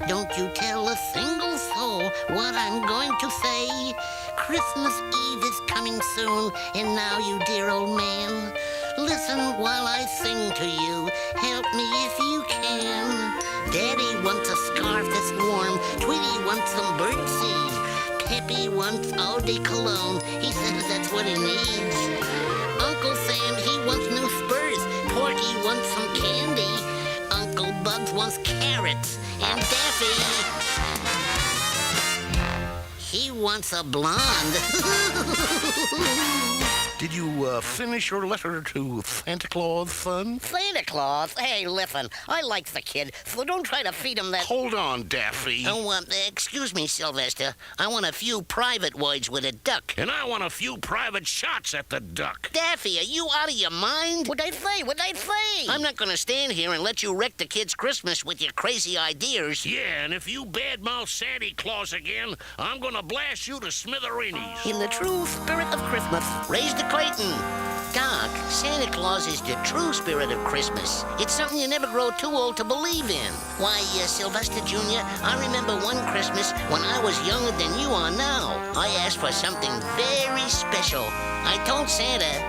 S6: Don't you tell a single soul what I'm going to say. Christmas Eve is coming soon, and now you dear old man, listen while I sing to you. Help me if you can. Daddy wants a scarf that's warm. Tweety wants some birdseed. Peppy wants eau de cologne. He says that's what he needs. Uncle Sam, he wants new spurs. Porky wants some candy. Uncle Bugs wants carrots. And Daffy, he wants a blonde.
S8: Did you finish your letter to Santa Claus, son?
S2: Santa Claus? Hey, listen, I like the kid, so don't try to feed him that...
S8: Hold on, Daffy.
S1: Oh, excuse me, Sylvester. I want a few private words with a duck.
S3: And I want a few private shots at the duck.
S1: Daffy, are you out of your mind?
S2: What'd I say? What'd I say?
S1: I'm not going to stand here and let you wreck the kid's Christmas with your crazy ideas.
S3: Yeah, and if you badmouth Santa Claus again, I'm gonna blast you to smithereens.
S2: In the true spirit of Christmas,
S1: Raise the curtain. Doc, Santa Claus is the true spirit of Christmas. It's something you never grow too old to believe in. Why, Sylvester Jr., I remember one Christmas when I was younger than you are now. I asked for something very special. I told Santa,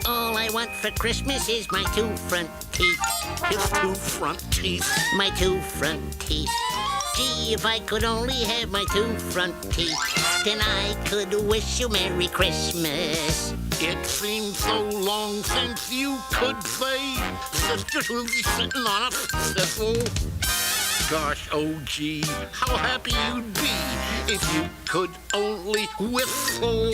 S1: all I want for Christmas is my 2 front teeth.
S8: His 2 front teeth.
S1: My 2 front teeth. Gee, if I could only have my 2 front teeth, then I could wish you Merry Christmas.
S8: It seems so long since you could say sisters will be sitting on a thistle. Gosh, oh gee, how happy you'd be if you could only whistle.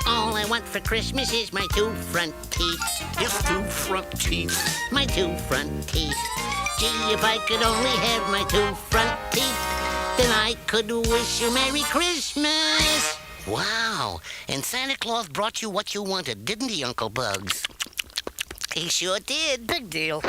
S1: All I want for Christmas is my 2 front teeth.
S8: His 2 front teeth.
S1: My 2 front teeth. Gee, if I could only have my 2 front teeth, then I could wish you Merry Christmas. Wow, and Santa Claus brought you what you wanted, didn't he, Uncle Bugs? He sure did. Big deal.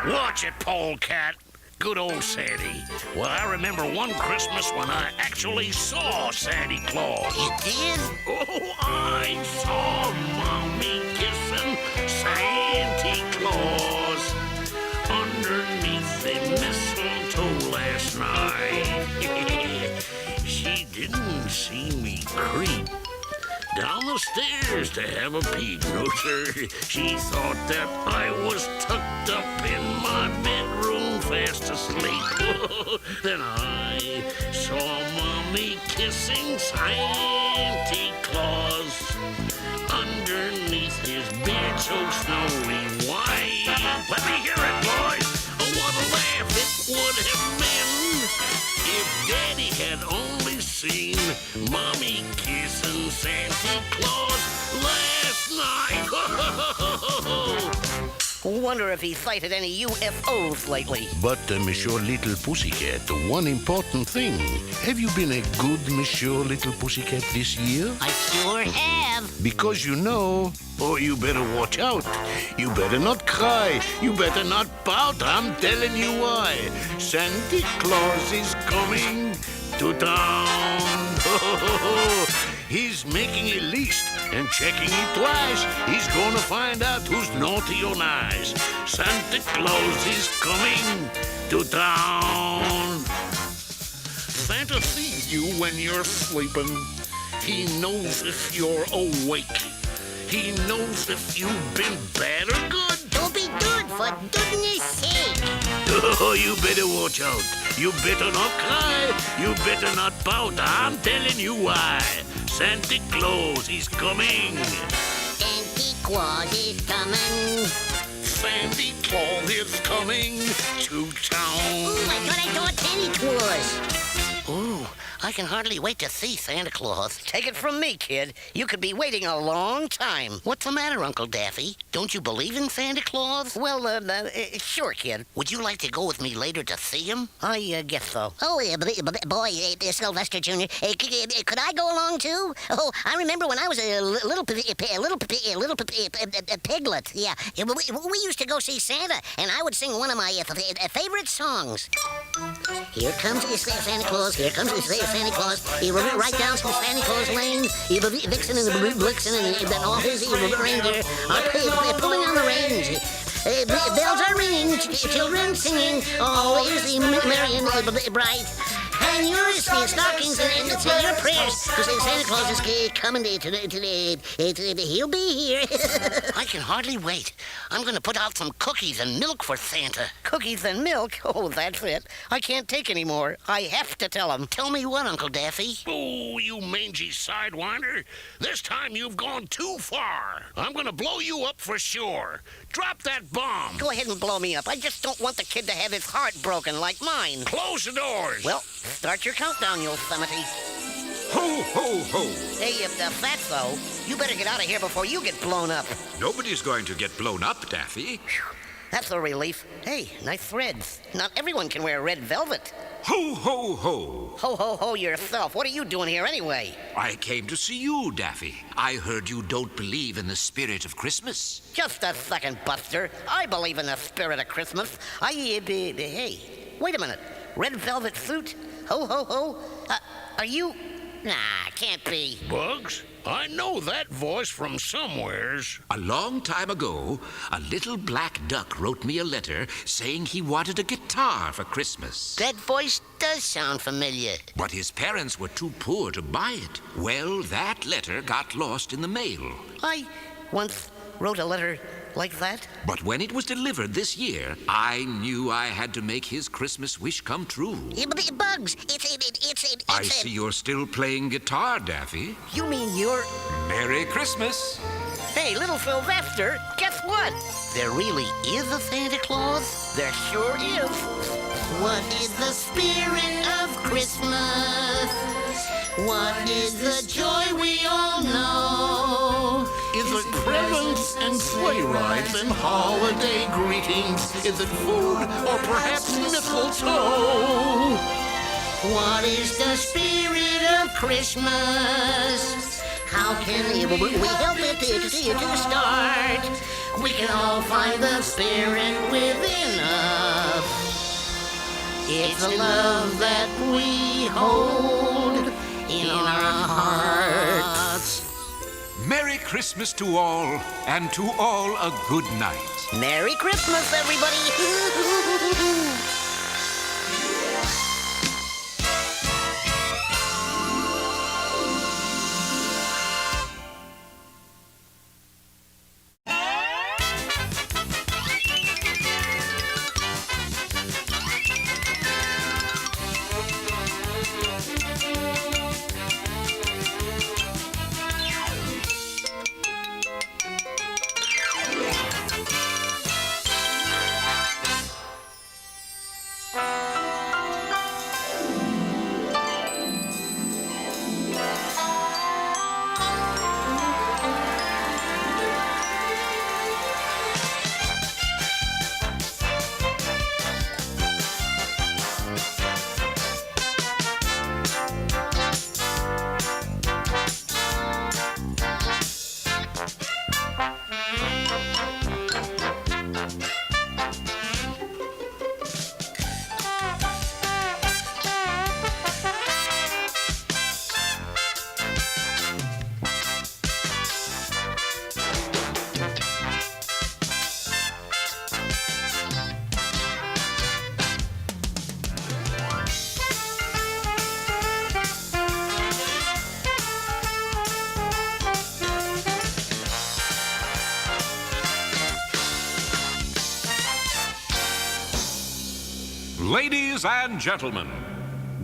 S3: Watch it, polecat. Good old Sandy. Well, I remember one Christmas when I actually saw Santa Claus.
S1: You did?
S3: Oh, I saw Mommy kissing Santa Claus underneath the mistletoe last night. She didn't see me creep down the stairs to have a peek. No, sir. She thought that I was tucked up in my bedroom fast asleep. Then I saw Mommy kissing Santa Claus underneath his beard so snowy white. Let me hear it, boys. Oh, what a laugh it would have been if Daddy had only seen Mommy kissing Santa Claus last night.
S2: Wonder if he sighted any UFOs lately.
S8: But, Monsieur Little Pussycat, one important thing. Have you been a good Monsieur Little Pussycat this year?
S1: I sure have.
S8: Because you know, oh, you better watch out. You better not cry. You better not pout. I'm telling you why. Santa Claus is coming to town. He's making a list and checking it twice. He's gonna find out who's naughty or nice. Santa Claus is coming to town. Santa sees you when you're sleeping. He knows if you're awake. He knows if you've been bad or good.
S1: Don't be good, for goodness sake.
S8: Oh, you better watch out. You better not cry. You better not pout. I'm telling you why. Santa Claus is coming.
S1: Santa Claus is coming.
S8: Santa Claus is coming to town.
S1: Oh, I thought Santa Claus. Ooh, I can hardly wait to see Santa Claus.
S2: Take it from me, kid. You could be waiting a long time.
S1: What's the matter, Uncle Daffy? Don't you believe in Santa Claus?
S2: Well, sure, kid.
S1: Would you like to go with me later to see him?
S2: I guess so.
S11: Oh, boy, Sylvester Jr., could I go along too? Oh, I remember when I was a little piglet. Yeah, we used to go see Santa, and I would sing one of my favorite songs. Here comes Santa Claus. Here comes Santa Claus. He will right down some Santa Claus lane. He will be Vixen and Blixen and all his reindeer are pulling on the reins. Bells are ringing, children singing, always the merry and bright. And your stockings and say your prayers, because Santa Claus is coming today. He'll be here.
S1: I can hardly wait. I'm going to put out some cookies and milk for Santa.
S2: Cookies and milk? Oh, that's it. I can't take any more. I have to tell him.
S1: Tell me what, Uncle Daffy?
S3: Oh, you mangy sidewinder. This time you've gone too far. I'm going to blow you up for sure. Drop that bomb.
S2: Go ahead and blow me up. I just don't want the kid to have his heart broken like mine.
S3: Close the doors.
S2: Well, start your countdown, you Yosemite.
S5: Ho, ho, ho.
S2: Hey, if that's so, you better get out of here before you get blown up.
S5: Nobody's going to get blown up, Daffy.
S2: That's a relief. Hey, nice threads. Not everyone can wear red velvet.
S5: Ho, ho, ho.
S2: Ho, ho, ho yourself. What are you doing here anyway?
S5: I came to see you, Daffy. I heard you don't believe in the spirit of Christmas.
S2: Just a second, Buster. I believe in the spirit of Christmas. Hey, wait a minute. Red velvet suit? Ho, ho, ho. Are you Nah, can't be.
S8: Bugs, I know that voice from somewheres.
S5: A long time ago, a little black duck wrote me a letter saying he wanted a guitar for Christmas.
S2: That voice does sound familiar.
S5: But his parents were too poor to buy it. Well, that letter got lost in the mail.
S2: I once wrote a letter like that.
S5: But when it was delivered this year, I knew I had to make his Christmas wish come true.
S11: Yeah, but Bugs,
S5: I see you're still playing guitar, Daffy.
S2: You mean you're...
S5: Merry Christmas.
S2: Hey, little Sylvester, guess what?
S6: There really is a Santa Claus?
S2: There sure is.
S6: What is the spirit of Christmas? What is the joy we all know?
S8: Is it presents and sleigh rides and holiday greetings? Is it food or perhaps mistletoe?
S6: What is the spirit of Christmas? How can we help it to start? We can all find the spirit within us. It's the love that we hold in our hearts.
S5: Merry Christmas to all, and to all a good night.
S2: Merry Christmas, everybody.
S9: Ladies and gentlemen,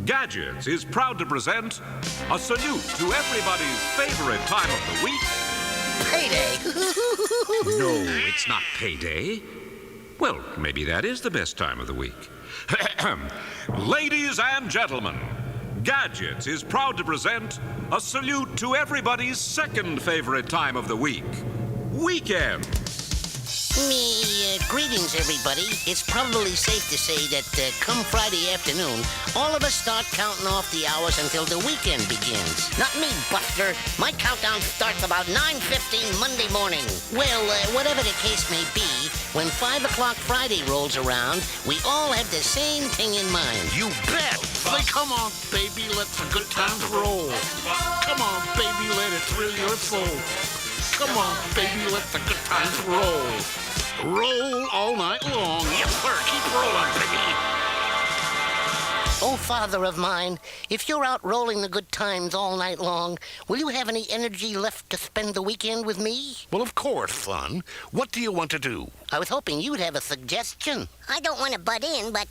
S9: Gadgets is proud to present a salute to everybody's favorite time of the week.
S2: Payday.
S5: No, it's not payday. Well, maybe that is the best time of the week.
S9: Ladies and gentlemen, Gadgets is proud to present a salute to everybody's second favorite time of the week, weekend.
S2: Greetings, everybody. It's probably safe to say that come Friday afternoon, all of us start counting off the hours until the weekend begins. Not me, Buster. My countdown starts about 9:15 Monday morning. Well, whatever the case may be, when 5 o'clock Friday rolls around, we all have the same thing in mind.
S8: You bet. Say, come on, baby, let the good times roll. Come on, baby, let it thrill your soul. Come on, baby, let the good times roll. Roll all night long. Yes, sir. Keep rolling, baby.
S6: Oh, Father of mine, if you're out rolling the good times all night long, will you have any energy left to spend the weekend with me?
S8: Well, of course, son. What do you want to do?
S6: I was hoping you'd have a suggestion.
S11: I don't want to butt in, but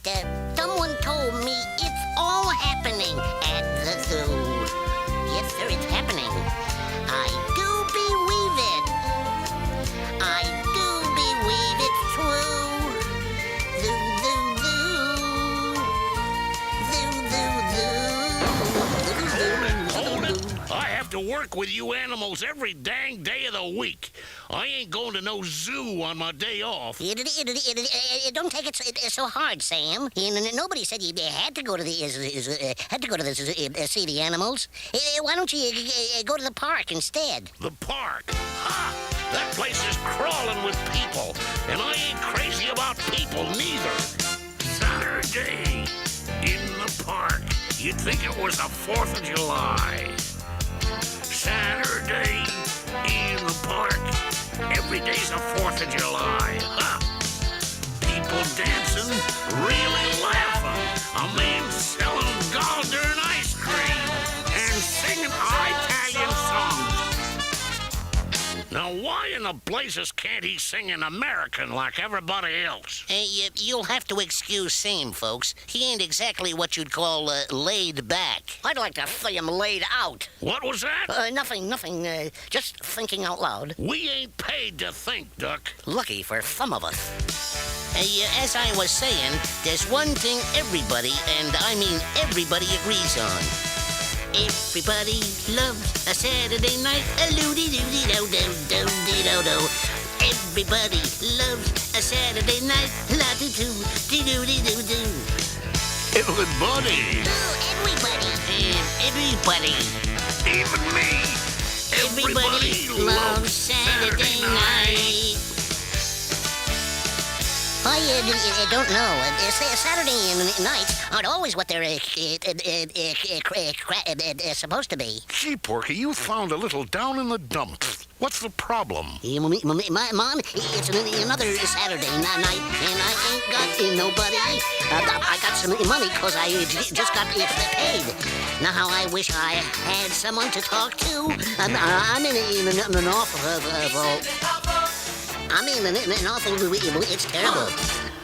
S11: someone told me it's all happening at the zoo. Yes, sir, it's happening. I do believe it. I do believe it's true. Zoo, zoo, zoo. Zoo, zoo, zoo.
S8: Hold it. I have to work with you animals every dang day of the week. I ain't going to no zoo on my day off.
S11: Don't take it so hard, Sam. Nobody said you had to go to the see the animals. Why don't you go to the park instead?
S8: The park? Ha! That place is crawling with people, and I ain't crazy about people neither. Saturday in the park.
S3: you'd think it was the 4th of July. Saturday in the park. Every day's the 4th of July. Huh? People dancing, really laughing. A man selling Galdern ice cream and singing Italian songs. Now, why in the blazes can't he sing in American like everybody else?
S1: You'll have to excuse Sam, folks. He ain't exactly what you'd call laid back.
S2: I'd like to see him laid out.
S3: What was that?
S2: Nothing. Just thinking out loud.
S3: We ain't paid to think, Duck.
S2: Lucky for some of us.
S1: As I was saying, there's one thing everybody, and I mean everybody, agrees on. Everybody loves a Saturday night, a loo-dee-doo-dee-do-do-do-dee-do-do. Everybody loves a Saturday night, la-dee-doo-dee-doo-dee-doo-doo.
S8: Everybody.
S11: Oh, everybody.
S1: And everybody.
S3: Even me.
S1: Everybody loves Saturday night.
S11: I don't know. Saturday nights aren't always what they're supposed to be.
S8: Gee, Porky, you found a little down in the dumps. What's the problem?
S11: Mom, it's another Saturday night, and I ain't got nobody. I got some money because I just got paid. Now, how I wish I had someone to talk to. I'm in an awful... It's terrible.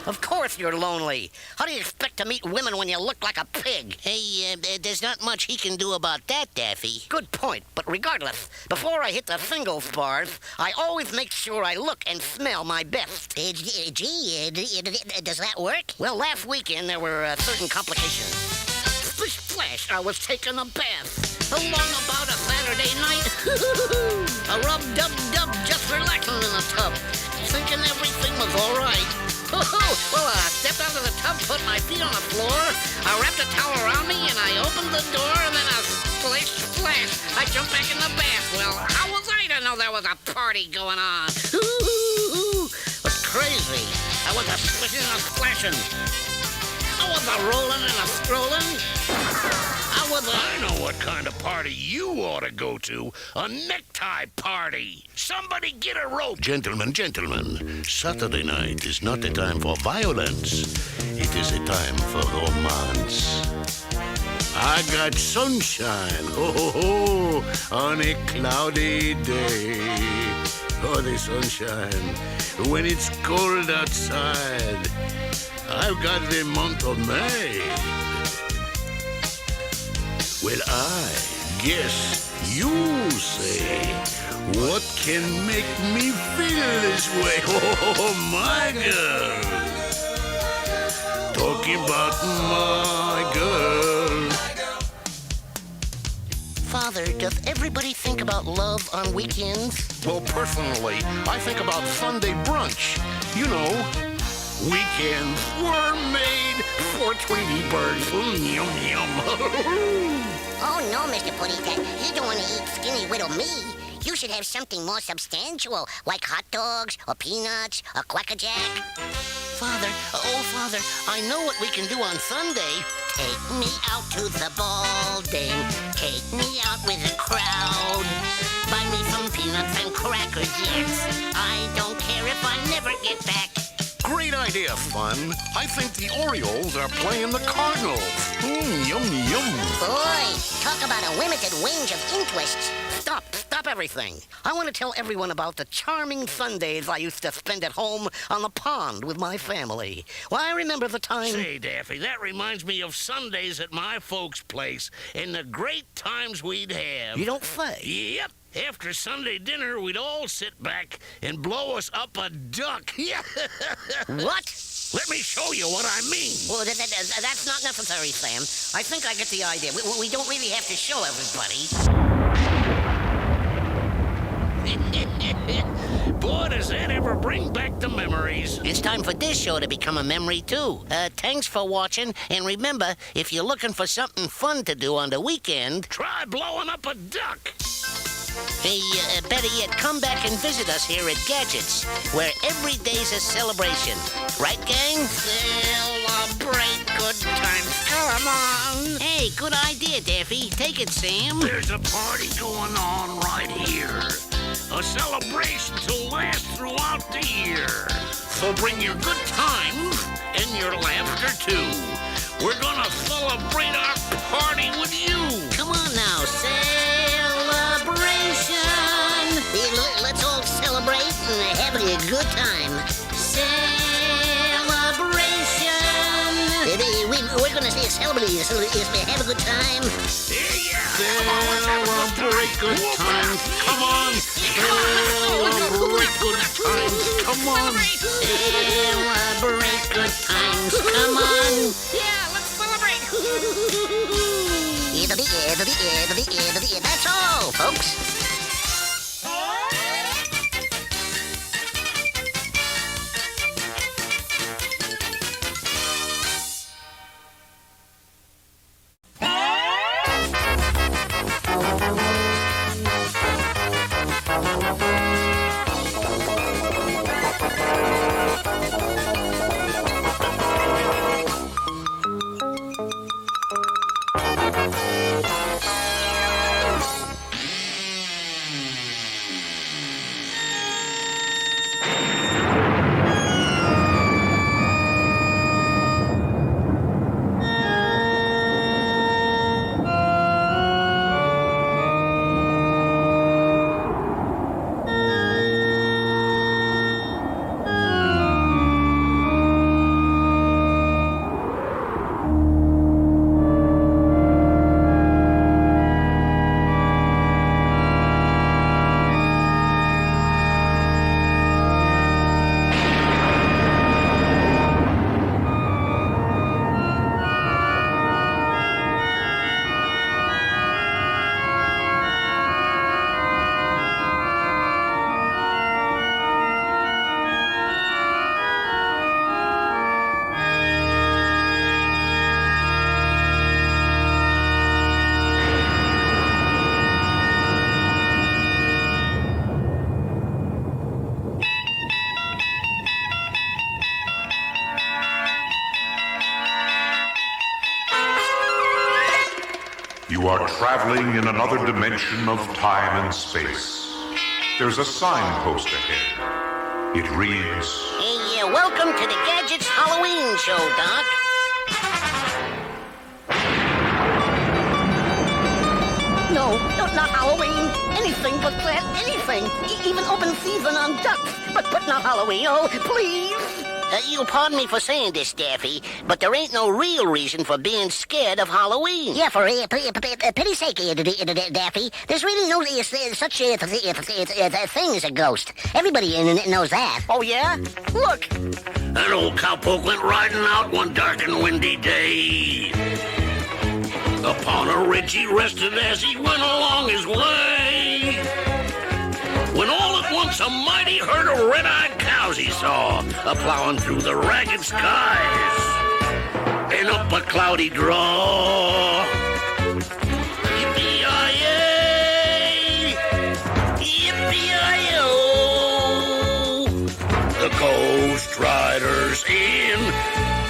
S2: Of course you're lonely. How do you expect to meet women when you look like a pig?
S1: Hey, there's not much he can do about that, Daffy.
S2: Good point, but regardless, before I hit the singles bars, I always make sure I look and smell my best.
S11: Does that work?
S2: Well, last weekend there were certain complications. Splish splash, I was taking a bath. Along about a Saturday night. A rub-dub-dub, just relaxing in the tub, thinking everything was all right. Well, I stepped out of the tub, put my feet on the floor, I wrapped a towel around me, and I opened the door, and then a splish splash, I jumped back in the bath. Well, how was I to know there was a party going on? It was crazy. I was a splishing and a splashing. I was a rolling and a strolling.
S3: I know what kind of party you ought to go to. A necktie party. Somebody get a rope.
S8: Gentlemen, Saturday night is not a time for violence. It is a time for romance. I got sunshine, on a cloudy day. Oh, the sunshine, when it's cold outside. I've got the month of May. Well, I guess you say, what can make me feel this way? Oh, my girl. Talking about my girl.
S6: Father, does everybody think about love on weekends?
S8: Well, personally, I think about Sunday brunch. You know, weekends were made for Tweety birds. Yum, yum.
S11: Oh, no, Mr. Puddy, you don't want to eat skinny little me. You should have something more substantial, like hot dogs, or peanuts, or quackerjack.
S6: Father, I know what we can do on Sunday.
S11: Take me out to the ball game. Take me out with a crowd. Buy me some peanuts and cracker jacks. I don't care if I never get back.
S8: Great idea, Fun. I think the Orioles are playing the Cardinals. Yum, yum.
S11: Boy, talk about a limited range of interests.
S2: Stop everything. I want to tell everyone about the charming Sundays I used to spend at home on the pond with my family. Well, I remember the time...
S3: Say, Daffy, that reminds me of Sundays at my folks' place and the great times we'd have.
S2: You don't say?
S3: Yep. After Sunday dinner, we'd all sit back and blow us up a duck.
S2: What?
S3: Let me show you what I mean.
S2: Well, that's not necessary, Sam. I think I get the idea. We don't really have to show everybody.
S3: Boy, does that ever bring back the memories.
S1: It's time for this show to become a memory, too. Thanks for watching, and remember, if you're looking for something fun to do on the weekend...
S3: Try blowing up a duck.
S1: Hey, better yet, come back and visit us here at Gadgets, where every day's a celebration. Right, gang?
S2: Celebrate good times. Come on.
S1: Hey, Hey, good idea, Daffy. Take it, Sam.
S3: There's a party going on right here. A celebration to last throughout the year. So bring your good times and your laughter too. We're gonna celebrate our party with you.
S1: Come on now, celebration.
S11: Let's all celebrate and have a good time. We're gonna say celebrate, have a good time.
S8: Celebrate good times. Come on. Celebrate good times. Come on.
S1: Celebrate good times. Come on.
S2: Yeah, let's celebrate.
S11: That's all, folks.
S9: You are traveling in another dimension of time and space. There's a signpost ahead. It reads,
S1: Hey, welcome to the Gadgets Halloween show, Doc.
S2: No, not Halloween. Anything but that. Anything. Even open season on ducks. But not Halloween. Oh, please.
S1: You'll pardon me for saying this, Daffy, but there ain't no real reason for being scared of Halloween.
S11: Yeah, for pity's sake, Daffy. There's really no such a thing as a ghost. Everybody knows that.
S2: Oh, yeah? Look.
S3: That old cowpoke went riding out one dark and windy day. Upon a ridge he rested as he went along his way. When all at once a mighty herd of red-eyed cows he saw a-plowing through the ragged skies and up a cloudy draw. Yippee-yi-yay! Yippee-yi-yo! The Ghost Riders in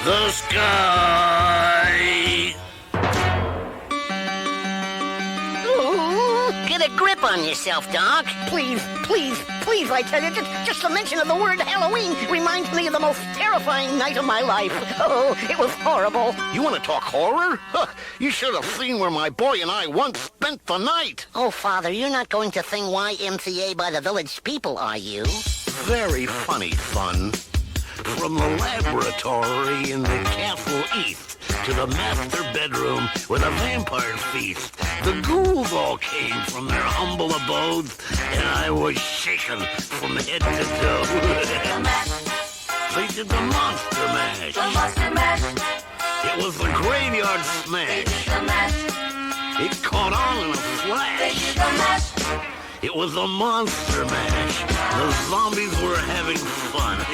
S3: the sky.
S1: Get a grip on yourself, Doc.
S2: Please, I tell you, just the mention of the word Halloween reminds me of the most terrifying night of my life. Oh, it was horrible.
S8: You want to talk horror? Huh, you should have seen where my boy and I once spent the night.
S11: Oh, Father, you're not going to sing YMCA by the village people, are you?
S8: Very funny, son. From the laboratory in the castle east to the master bedroom with a vampire feast, the ghouls all came from their humble abodes, and I was shaken from head to toe. They did the monster mash.
S4: The monster mash.
S8: It was the graveyard smash. It caught on in a flash. It was a monster mash. The zombies were having fun. The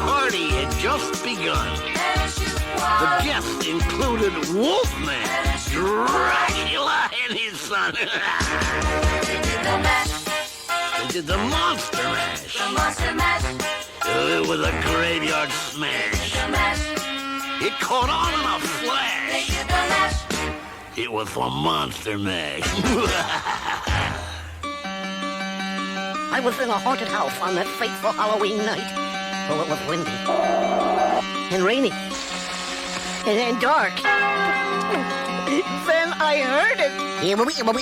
S8: party had just begun. The guests included Wolfman, Dracula, and his son. They did the monster mash. It was a graveyard smash.
S7: It caught on in a flash. It was a monster mash.
S2: I was in a haunted house on that fateful Halloween night. Well, it was windy and rainy and dark. Then I heard it.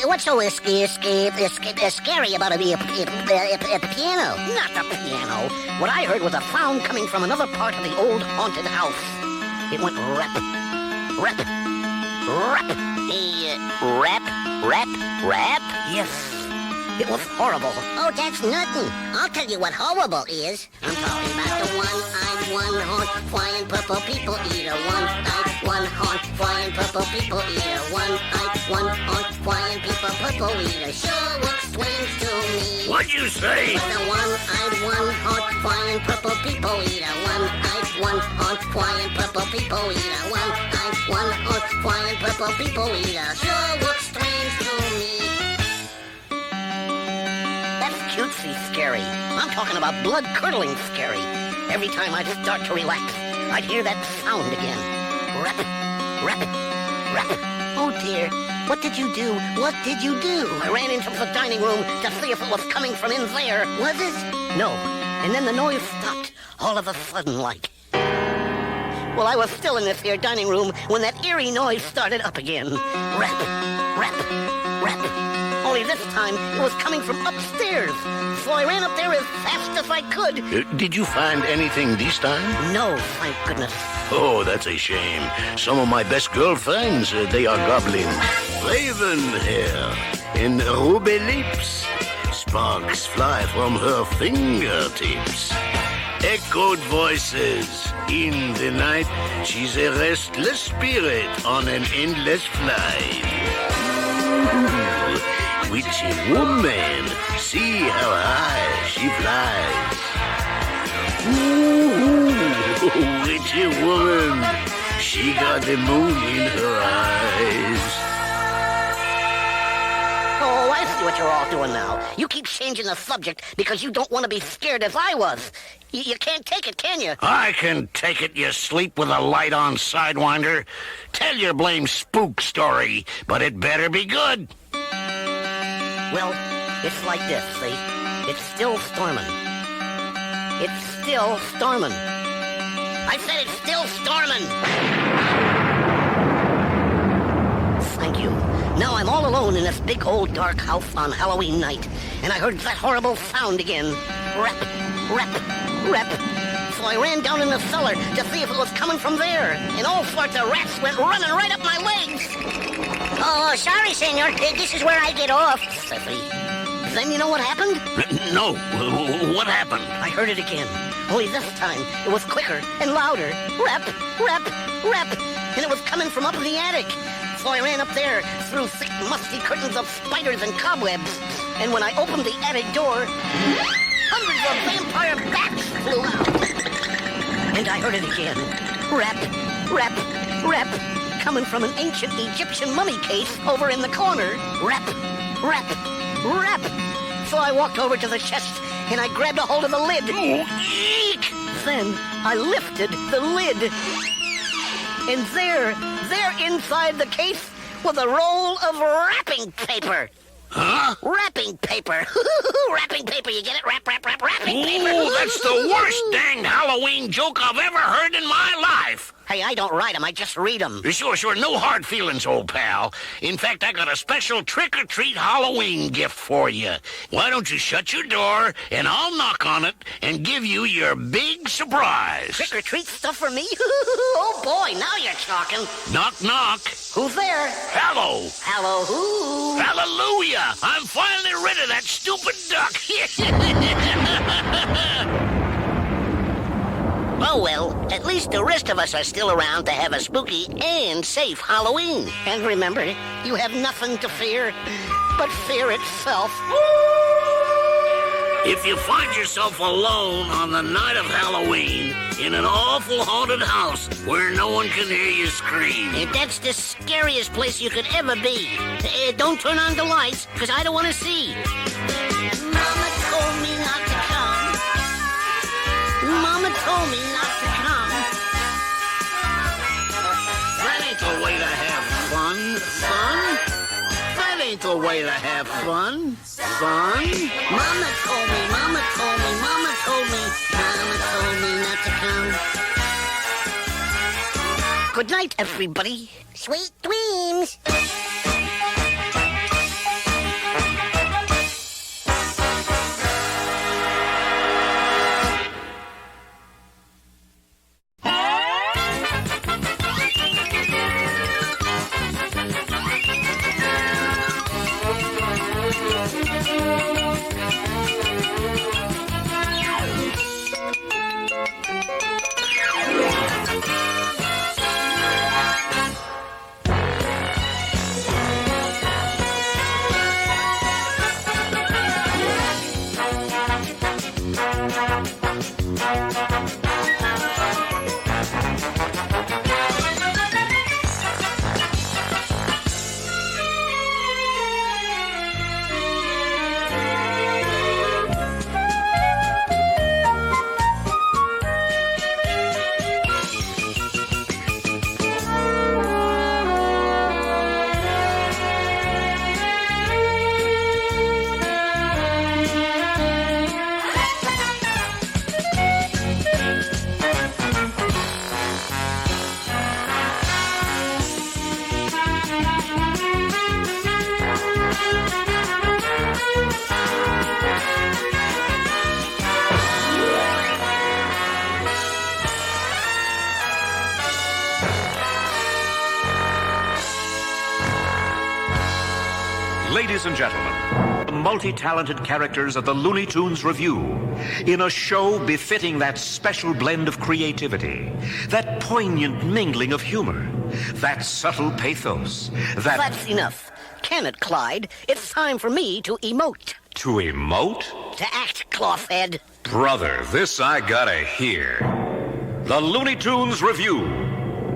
S11: What's so scary about a piano?
S2: Not the piano. What I heard was a sound coming from another part of the old haunted house. It went rap, rap, rap.
S11: Rap?
S2: Yes. It was horrible.
S11: Oh, that's nothing. I'll tell you what horrible is. I'm talking about the one-eyed, one-horned, flying purple people eater. One-eyed, one-horned, flying purple people eater. One-eyed, one-horned, flying people purple eater. Sure looks strange to me.
S7: What'd you say?
S11: The one-eyed, one-horned, flying purple people eater. One-eyed, one-horned, flying purple people eater. One-eyed, one-horned, flying purple people eater. Sure looks strange to me.
S2: Cutesy scary. I'm talking about blood-curdling scary. Every time I'd start to relax, I'd hear that sound again. Rap, rap, rap.
S6: Oh, dear. What did you do? What did you do?
S2: I ran into the dining room to see if it was coming from in there.
S6: Was it?
S2: No. And then the noise stopped, all of a sudden like. Well, I was still in this here dining room when that eerie noise started up again. Rap, rap, rap. Only this time, it was coming from upstairs. So I ran up there as fast as I could.
S7: Did you find anything this time?
S2: No, thank goodness.
S7: Oh, that's a shame. Some of my best girlfriends, they are goblins. Raven hair and ruby lips. Sparks fly from her fingertips. Echoed voices. In the night, she's a restless spirit on an endless flight. Witchy woman, see how high she flies. Ooh, witchy woman, she got the moon in her eyes.
S2: Oh, I see what you're all doing now. You keep changing the subject because you don't want to be scared as I was. You can't take it, can you?
S7: I can take it, you sleep with a light on, Sidewinder. Tell your blame spook story, but it better be good.
S2: Well, it's like this, see? It's still storming. It's still storming. I said it's still storming! Thank you. Now I'm all alone in this big old dark house on Halloween night, and I heard that horrible sound again. Rap, rap, rap. So I ran down in the cellar to see if it was coming from there, and all sorts of rats went running right up my legs.
S11: Oh, sorry, senor. This is where I get off.
S2: Sissy. Then you know what happened?
S7: No. What happened?
S2: I heard it again. Only this time, it was quicker and louder. Rap, rap, rap. And it was coming from up in the attic. So I ran up there through thick, musty curtains of spiders and cobwebs. And when I opened the attic door, hundreds of vampire bats flew out. And I heard it again. Rap, rap, rap. Coming from an ancient Egyptian mummy case over in the corner. Rap, rap, rap. So I walked over to the chest and I grabbed a hold of the lid. Eek! Then I lifted the lid. And there inside the case was a roll of wrapping paper.
S7: Huh?
S2: Wrapping paper. Wrapping paper, you get it? Wrapping paper.
S7: Ooh, that's the worst danged Halloween joke I've ever heard in my life.
S2: Hey, I don't write them, I just read them.
S7: Sure. No hard feelings, old pal. In fact, I got a special trick-or-treat Halloween gift for you. Why don't you shut your door, and I'll knock on it and give you your big surprise.
S2: Trick-or-treat stuff for me? Oh, boy, now you're talking.
S7: Knock, knock.
S2: Who's there?
S7: Hello.
S2: Hello, who?
S7: Hallelujah. I'm finally rid of that stupid duck.
S1: Oh, well, at least the rest of us are still around to have a spooky and safe Halloween.
S2: And remember, you have nothing to fear but fear itself.
S7: If you find yourself alone on the night of Halloween in an awful haunted house where no one can hear you scream,
S1: That's the scariest place you could ever be. Don't turn on the lights, because I don't want to see.
S11: Mama told me not to come. Mama told me not to come.
S2: the way to have fun. Fun?
S11: Mama told me, Mama told me, Mama told me, Mama told me not to come.
S2: Good night, everybody.
S11: Sweet dreams.
S9: Ladies and gentlemen, the multi-talented characters of the Looney Tunes Revue in a show befitting that special blend of creativity, that poignant mingling of humor, that subtle pathos, that...
S2: That's enough. Can it, Clyde? It's time for me to emote.
S9: To emote?
S2: To act, Clothhead.
S9: Brother, this I gotta hear. The Looney Tunes Revue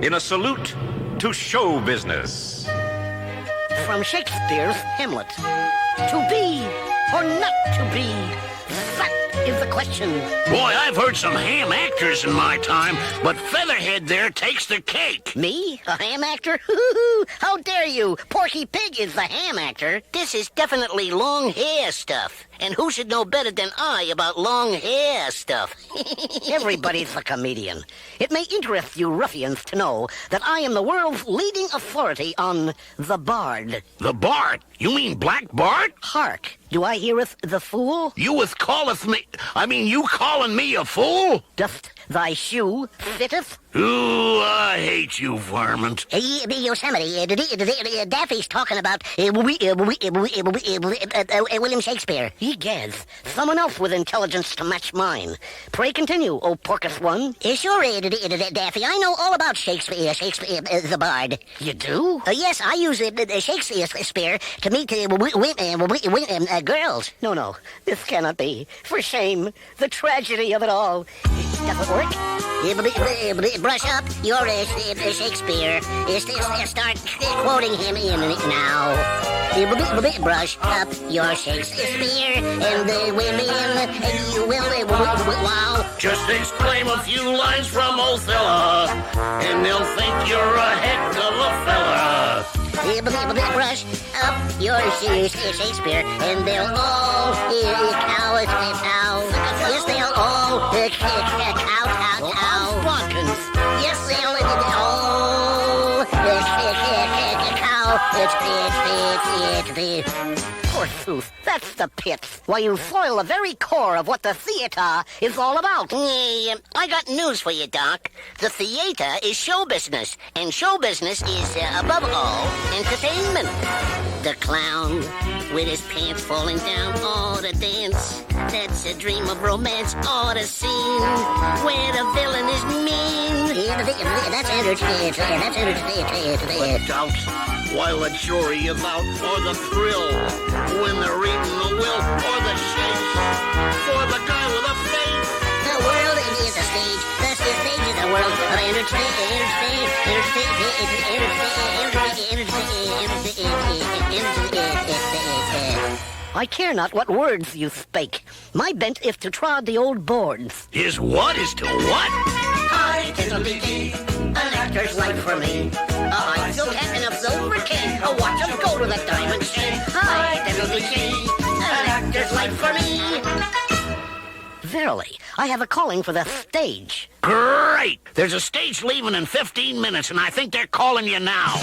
S9: in a salute to show business.
S2: From Shakespeare's Hamlet. To be or not to be? That is the question.
S8: Boy, I've heard some ham actors in my time, but Featherhead there takes the cake.
S2: Me? A ham actor? How dare you? Porky Pig is the ham actor. This is definitely long hair stuff. And who should know better than I about long hair stuff? Everybody's a comedian. It may interest you ruffians to know that I am the world's leading authority on the bard.
S8: The Bard? You mean Black Bart?
S2: Hark, do I heareth the fool?
S8: You calling me a fool?
S2: Doth thy shoe fitteth?
S8: Ooh, I hate you, varmint.
S11: Yosemite, Daffy's talking about William Shakespeare.
S2: Egads, someone else with intelligence to match mine. Pray continue, O Porcus One.
S11: Sure, Daffy, I know all about Shakespeare, the bard.
S2: You do?
S11: Yes, I use Shakespeare to meet girls.
S2: No, this cannot be. For shame, the tragedy of it all. Does it work?
S11: Brush up your Shakespeare. Start quoting him in now. Brush up your Shakespeare, and the women you will wow.
S8: Just exclaim a few lines from Othello, and they'll think you're a heck of a fella.
S11: Brush up your Shakespeare, and they'll all cow. Yes, they'll all cow. Yes, they'll all cow.
S2: Forsooth, that's the pits. Why, you soil the very core of what the theater is all about.
S1: I got news for you, Doc. The theater is show business, and show business is, above all, entertainment. The clown with his pants falling down, the dance. That's a dream of romance, the scene where the villain is mean.
S11: That's entertainment.
S8: The doubts, while the jury is out for the thrill, when they're reading the will or the shakes, for the guy with a face.
S11: The world is a stage. The stage is the world of
S2: I care not what words you spake. My bent is to trod the old boards.
S8: Is what? Is to what?
S2: Ha Hi, tiddly-dee, an actor's life for me. I still cat and a silver king. Watch him go to the diamond chain. Hi, tiddly-dee, an actor's life for me. Verily, I have a calling for the stage.
S3: Great! There's a stage leaving in 15 minutes, and I think they're calling you now.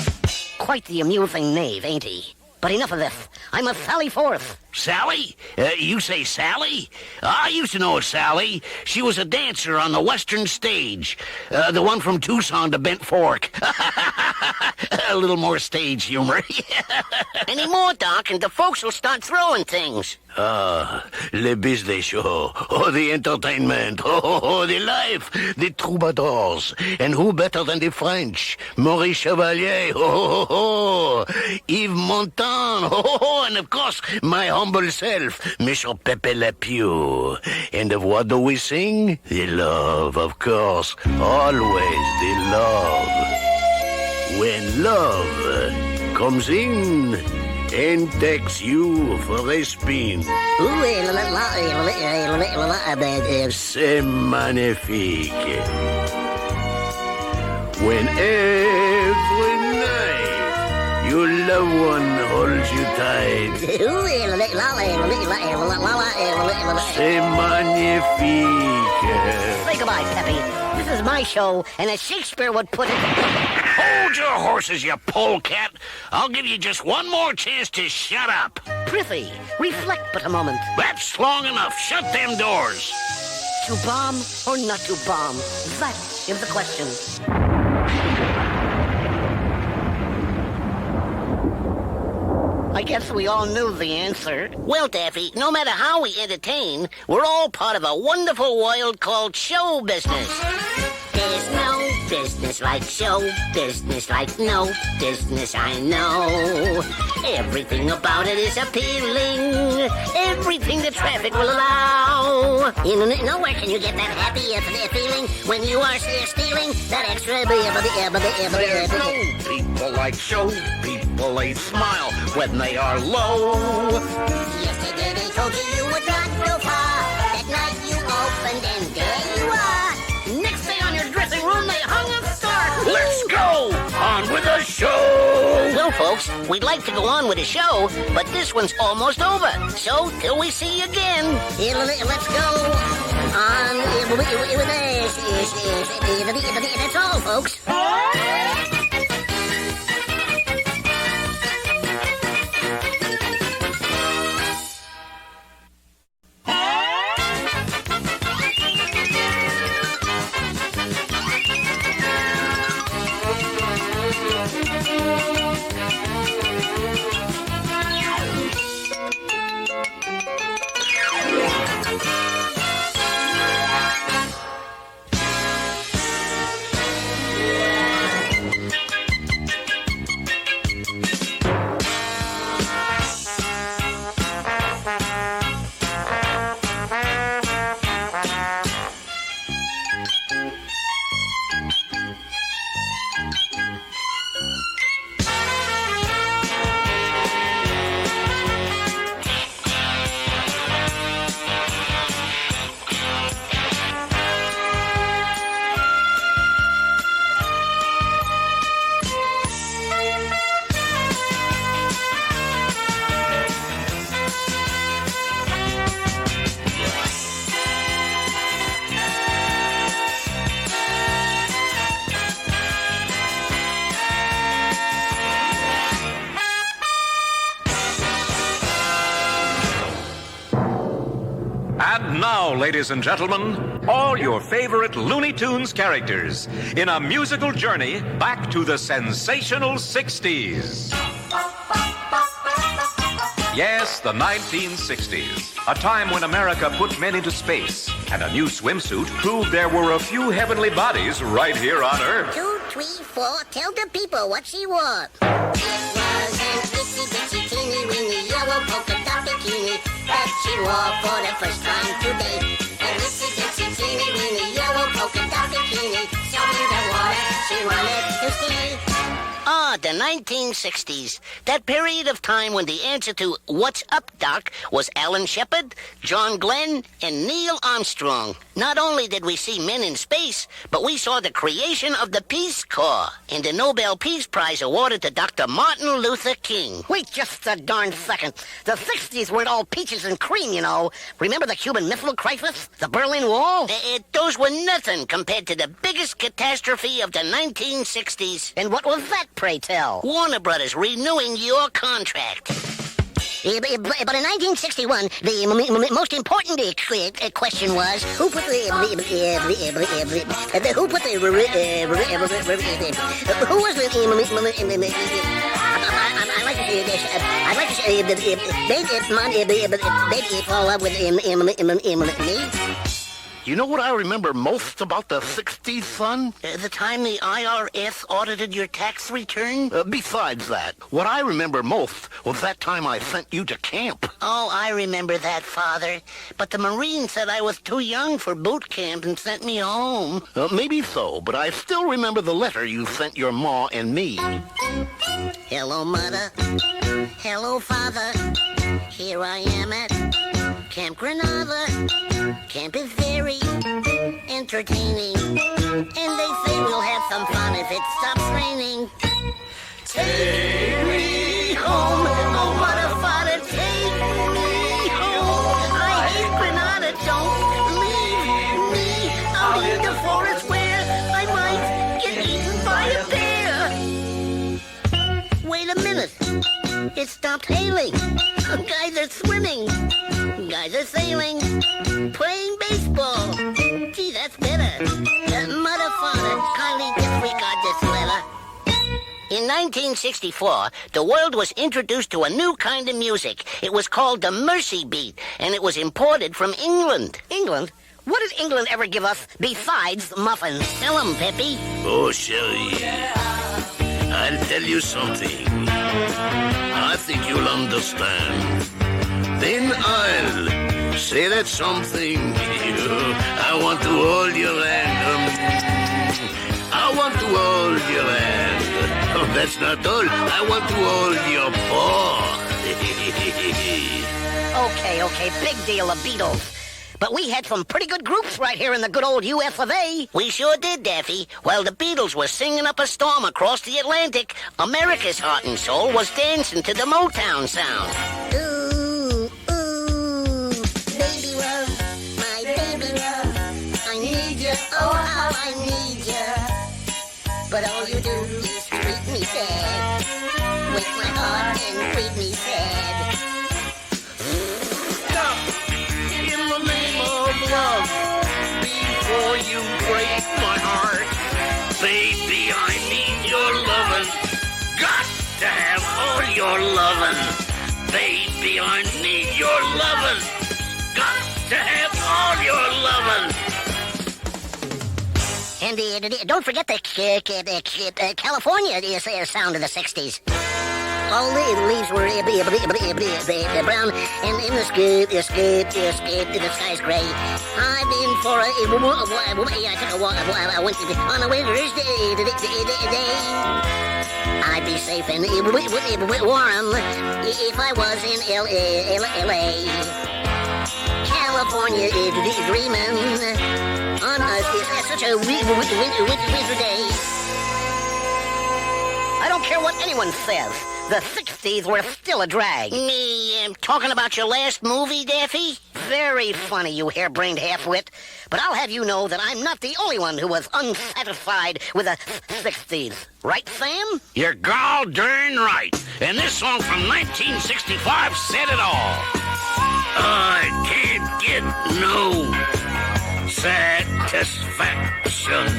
S2: Quite the amusing knave, ain't he? But enough of this. I must sally forth.
S3: Sally? You say Sally? I used to know a Sally. She was a dancer on the western stage. The one from Tucson to Bent Fork. A little more stage humor.
S1: Any more, Doc, and the folks will start throwing things.
S8: Le business show, the entertainment, the life, the troubadours. And who better than the French? Maurice Chevalier, Yves Montand, and of course, my humble self, Monsieur Pepe Le Pew. And of what do we sing? The love, of course, always the love. When love comes in and takes you for a spin. C'est magnifique. When every night your loved one holds you tight. C'est magnifique.
S2: Say goodbye, Peppy. This is my show, and as Shakespeare would put it...
S3: Hold your horses, you polecat. I'll give you just one more chance to shut up.
S2: Prithee, reflect but a moment.
S3: That's long enough. Shut them doors.
S2: To bomb or not to bomb? That is the question. I guess we all knew the answer.
S1: Well, Daffy, no matter how we entertain, we're all part of a wonderful world called show business. There's no business like show business, like no business I know. Everything about it is appealing. Everything the traffic will allow.
S11: Nowhere can you get that happy feeling when you are stealing that extra...
S3: There's no people like show people. They smile when they are low.
S11: Yesterday they told you would not go far. That night you opened and there you are.
S2: Next day on your dressing room, they hung a star.
S3: Let's go! On with the show!
S1: Well, folks, we'd like to go on with the show, but this one's almost over. So, till we see you again.
S11: Let's go on with this. That's all, folks.
S9: And now, ladies and gentlemen, all your favorite Looney Tunes characters in a musical journey back to the sensational 60s. Yes, the 1960s, a time when America put men into space, and a new swimsuit proved there were a few heavenly bodies right here on Earth.
S11: 2, 3, 4, tell the people what she wore. It was an itsy-bitsy teeny-weeny yellow polka dot bikini that she wore for the first time today. An itsy-bitsy teeny-weeny yellow polka dot bikini, so in the water she wanted to stay.
S1: Ah, the 1960s, that period of time when the answer to "What's up, Doc?" was Alan Shepard, John Glenn, and Neil Armstrong. Not only did we see men in space, but we saw the creation of the Peace Corps and the Nobel Peace Prize awarded to Dr. Martin Luther King.
S2: Wait just a darn second. The 60s weren't all peaches and cream, you know. Remember the Cuban Missile Crisis? The Berlin Wall?
S1: Those were nothing compared to the biggest catastrophe of the 1960s.
S2: And what was that, pray tell?
S1: Warner Brothers renewing your contract.
S11: But in 1961, the most important question was who put the who was the I'd like to say maybe fall up with me.
S8: You know what I remember most about the 60s, son?
S1: The time the IRS audited your tax return?
S8: Besides that, what I remember most was that time I sent you to camp.
S1: Oh, I remember that, Father. But the Marine said I was too young for boot camp and sent me home.
S8: Maybe so, but I still remember the letter you sent your ma and me.
S11: Hello, Mother. Hello, Father. Here I am at Camp Granada. Camp is very entertaining, and they say we'll have some fun if it stops raining. Take me home, oh mother, father, take me home. I hate Granada, don't leave me out in the forest where I might get eaten by a bear.
S1: Wait a minute. It stopped hailing. Guys are swimming. Guys are sailing. Playing baseball. Gee, that's better. Mother, father, kindly disregard this letter. In 1964, the world was introduced to a new kind of music. It was called the Mercy Beat, and it was imported from England.
S2: England? What did England ever give us besides muffins?
S1: Tell 'em, Peppy.
S3: Oh, Sherry, I'll tell you something. I think you'll understand. Then I'll say that something. I want to hold your hand. I want to hold your hand. Oh, that's not all. I want to hold your paw.
S2: Okay, big deal, the Beatles. But we had some pretty good groups right here in the good old US of A.
S1: We sure did, Daffy. While the Beatles were singing up a storm across the Atlantic, America's heart and soul was dancing to the Motown sound.
S11: Ooh, ooh, baby love, my baby love, I need you, oh how I need you. But all you do is treat me sad, break my heart and treat me sad.
S3: Love, before you break my heart, baby, I need your lovin'. Got to have all your lovin', baby, I need your lovin'. Got to have all your lovin'.
S11: And don't forget the California sound of the 60s. All the leaves were brown, and in the sky's gray. I've been for I took a walk, I went on a winter's day. I'd be safe and warm if I was in L.A. California dreaming on such a winter day.
S2: I don't care what anyone says. The 60s were still a drag.
S1: Me, talking about your last movie, Daffy?
S2: Very funny, you harebrained halfwit. But I'll have you know that I'm not the only one who was unsatisfied with the 60s. Right, Sam?
S3: You're gall darn right. And this song from 1965 said it all. I can't get no satisfaction.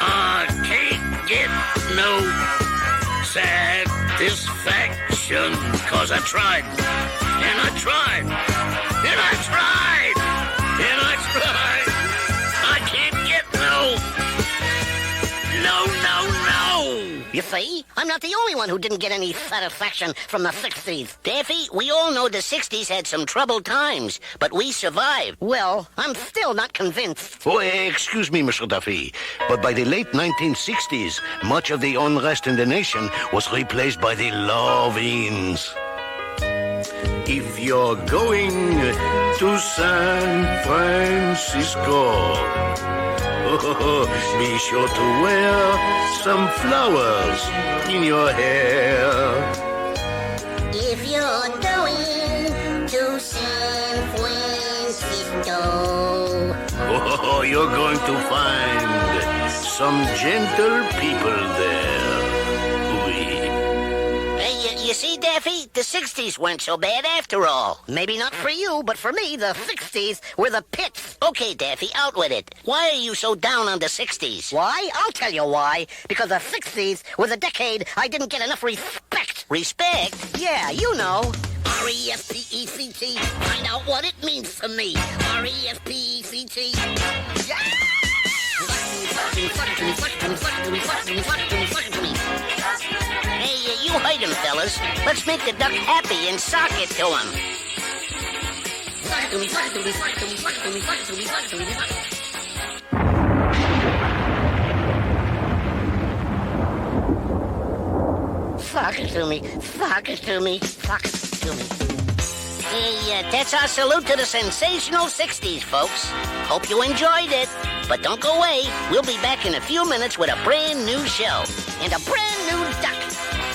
S3: I can't get no satisfaction, 'cause I tried, and I tried, and I tried, and I tried. I can't get no.
S2: You You see? I'm not the only one who didn't get any satisfaction from the 60s.
S1: Daffy, we all know the 60s had some troubled times, but we survived.
S2: Well, I'm still not convinced.
S8: Oh, excuse me, Mr. Duffy, but by the late 1960s, much of the unrest in the nation was replaced by the lovings. If you're going to San Francisco, be sure to wear some flowers in your hair.
S11: If you're going to San Francisco,
S8: You're going to find some gentle people there.
S1: You see, Daffy, the 60s weren't so bad after all.
S2: Maybe not for you, but for me, the 60s were the pits.
S1: Okay, Daffy, out with it. Why are you so down on the 60s?
S2: Why? I'll tell you why. Because the 60s was a decade I didn't get enough respect.
S1: Respect?
S2: Yeah, you know.
S1: R-E-S-P-E-C-T. Find out what it means to me. R-E-S-P-E-C-t.
S2: Yeah!
S1: Hey, you heard him, fellas. Let's make the duck happy and sock it to him.
S2: Sock it to me. Sock it to me. Sock it to me.
S1: Hey, that's our salute to the sensational 60s, folks. Hope you enjoyed it. But don't go away. We'll be back in a few minutes with a brand new show. And a brand new duck.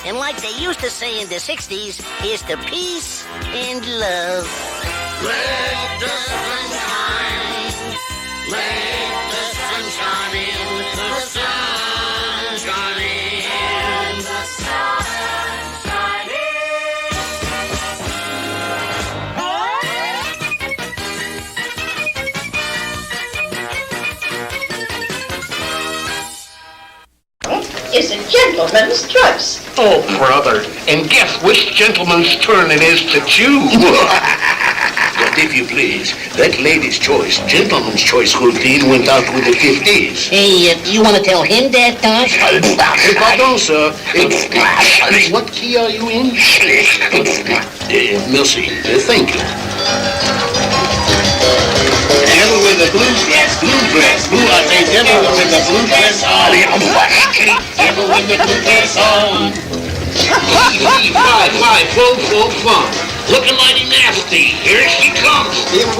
S1: And like they used to say in the 60s, here's to peace and love.
S4: Let the sun shine. Let the sun shine in. The sun shine in. The sun shine in.
S12: Is a gentleman's choice.
S8: Oh, brother, and guess which gentleman's turn it is to choose? But if you please, that lady's choice, gentleman's choice routine went out with the 50s.
S1: Hey, you want to tell him that, Doc?
S8: Pardon, sir. What key are you in? Merci. Thank you. Devil with the blue dress, blue, I say devil with the blue dress on. Devil with the blue dress on. Fly, full fun. Looking mighty nasty. Here she comes.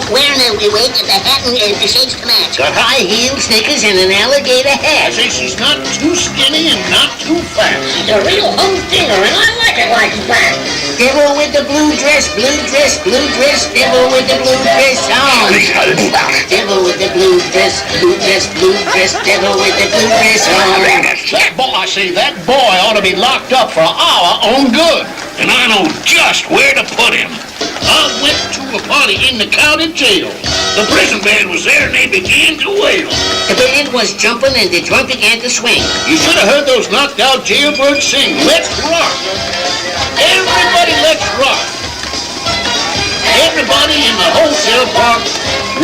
S11: wearing a wig, the hat, and the shades to match.
S1: Got high heels, sneakers, and an alligator hat.
S8: I say she's not too skinny and not too fat.
S12: She's a real humdinger, and I like it like that.
S1: Devil with the blue dress, devil with the blue dress on. Devil with the blue dress, devil with the blue dress on.
S8: That boy, I say, that boy ought to be locked up for our own good. And I know just where to put him. I went to a party in the county jail. The prison band was there and they began to wail.
S1: The band was jumping and the joint began to swing.
S8: You should have heard those knocked out jailbirds sing, "Let's rock." Everybody, let's rock. Everybody in the wholesale park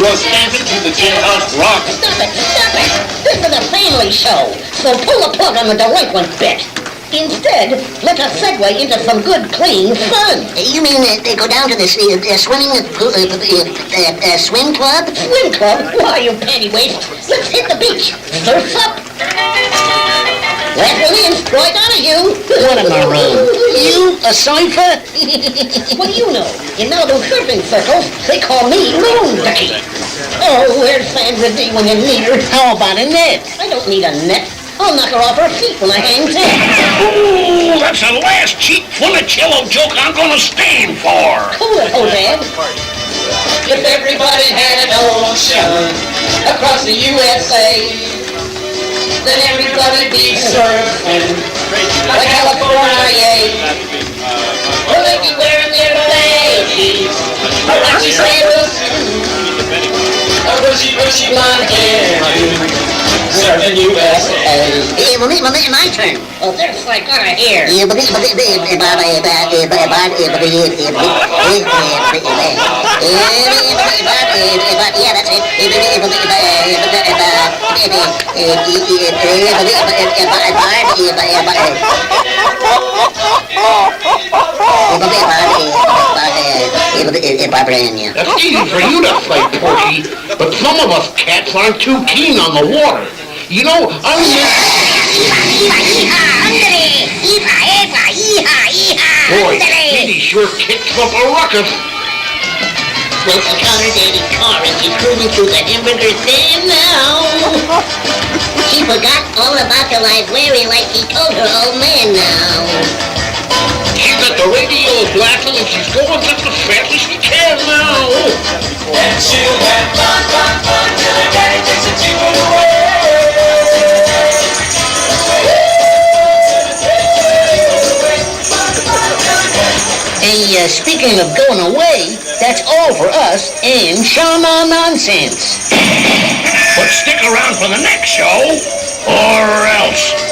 S8: was dancing to the jailhouse rock.
S12: Stop it. This is a family show, so pull the plug on the delinquent bit. Instead, let us segue into some good, clean fun.
S11: You mean they go down to the swim club?
S12: Swim club? Why, you panty waste? Let's hit the beach. Surf's up. Last one in, Troy Donahue.
S1: What a maroon. You, a surfer?
S12: What do you know? In Malibu surfing circles, they call me Loon Ducky. Oh, where's Sandra D when you need her?
S1: How about a net?
S12: I don't need a net. I'll knock her off her feet when I hang ten.
S8: Ooh, that's the last cheap full of cello joke I'm gonna stand for.
S12: Cool it, Jose. If everybody had an ocean across the USA, then everybody be surfing like California. Or they'd be wearing their babies, or Rocky sandals, or bushy blonde hair, surfing USA.
S11: Yeah, well, my turn.
S12: Oh, there's like on a hair.
S11: Yeah, but yeah, that's it.
S7: That's easy for you to say, Porky, but some of us cats aren't too keen on the water. You know, boy, Kitty sure kicks up a ruckus.
S11: Well, the counter-dated chorus is cruising through the hamburger stand now. She forgot all about the library like he told her old man now.
S7: She's got the radio blasting and she's going just as fast as she can now.
S4: And she'll have fun till her daddy takes her chewing away.
S12: Hey, speaking of going away, that's all for us and Shama Nonsense.
S7: But stick around for the next show, or else.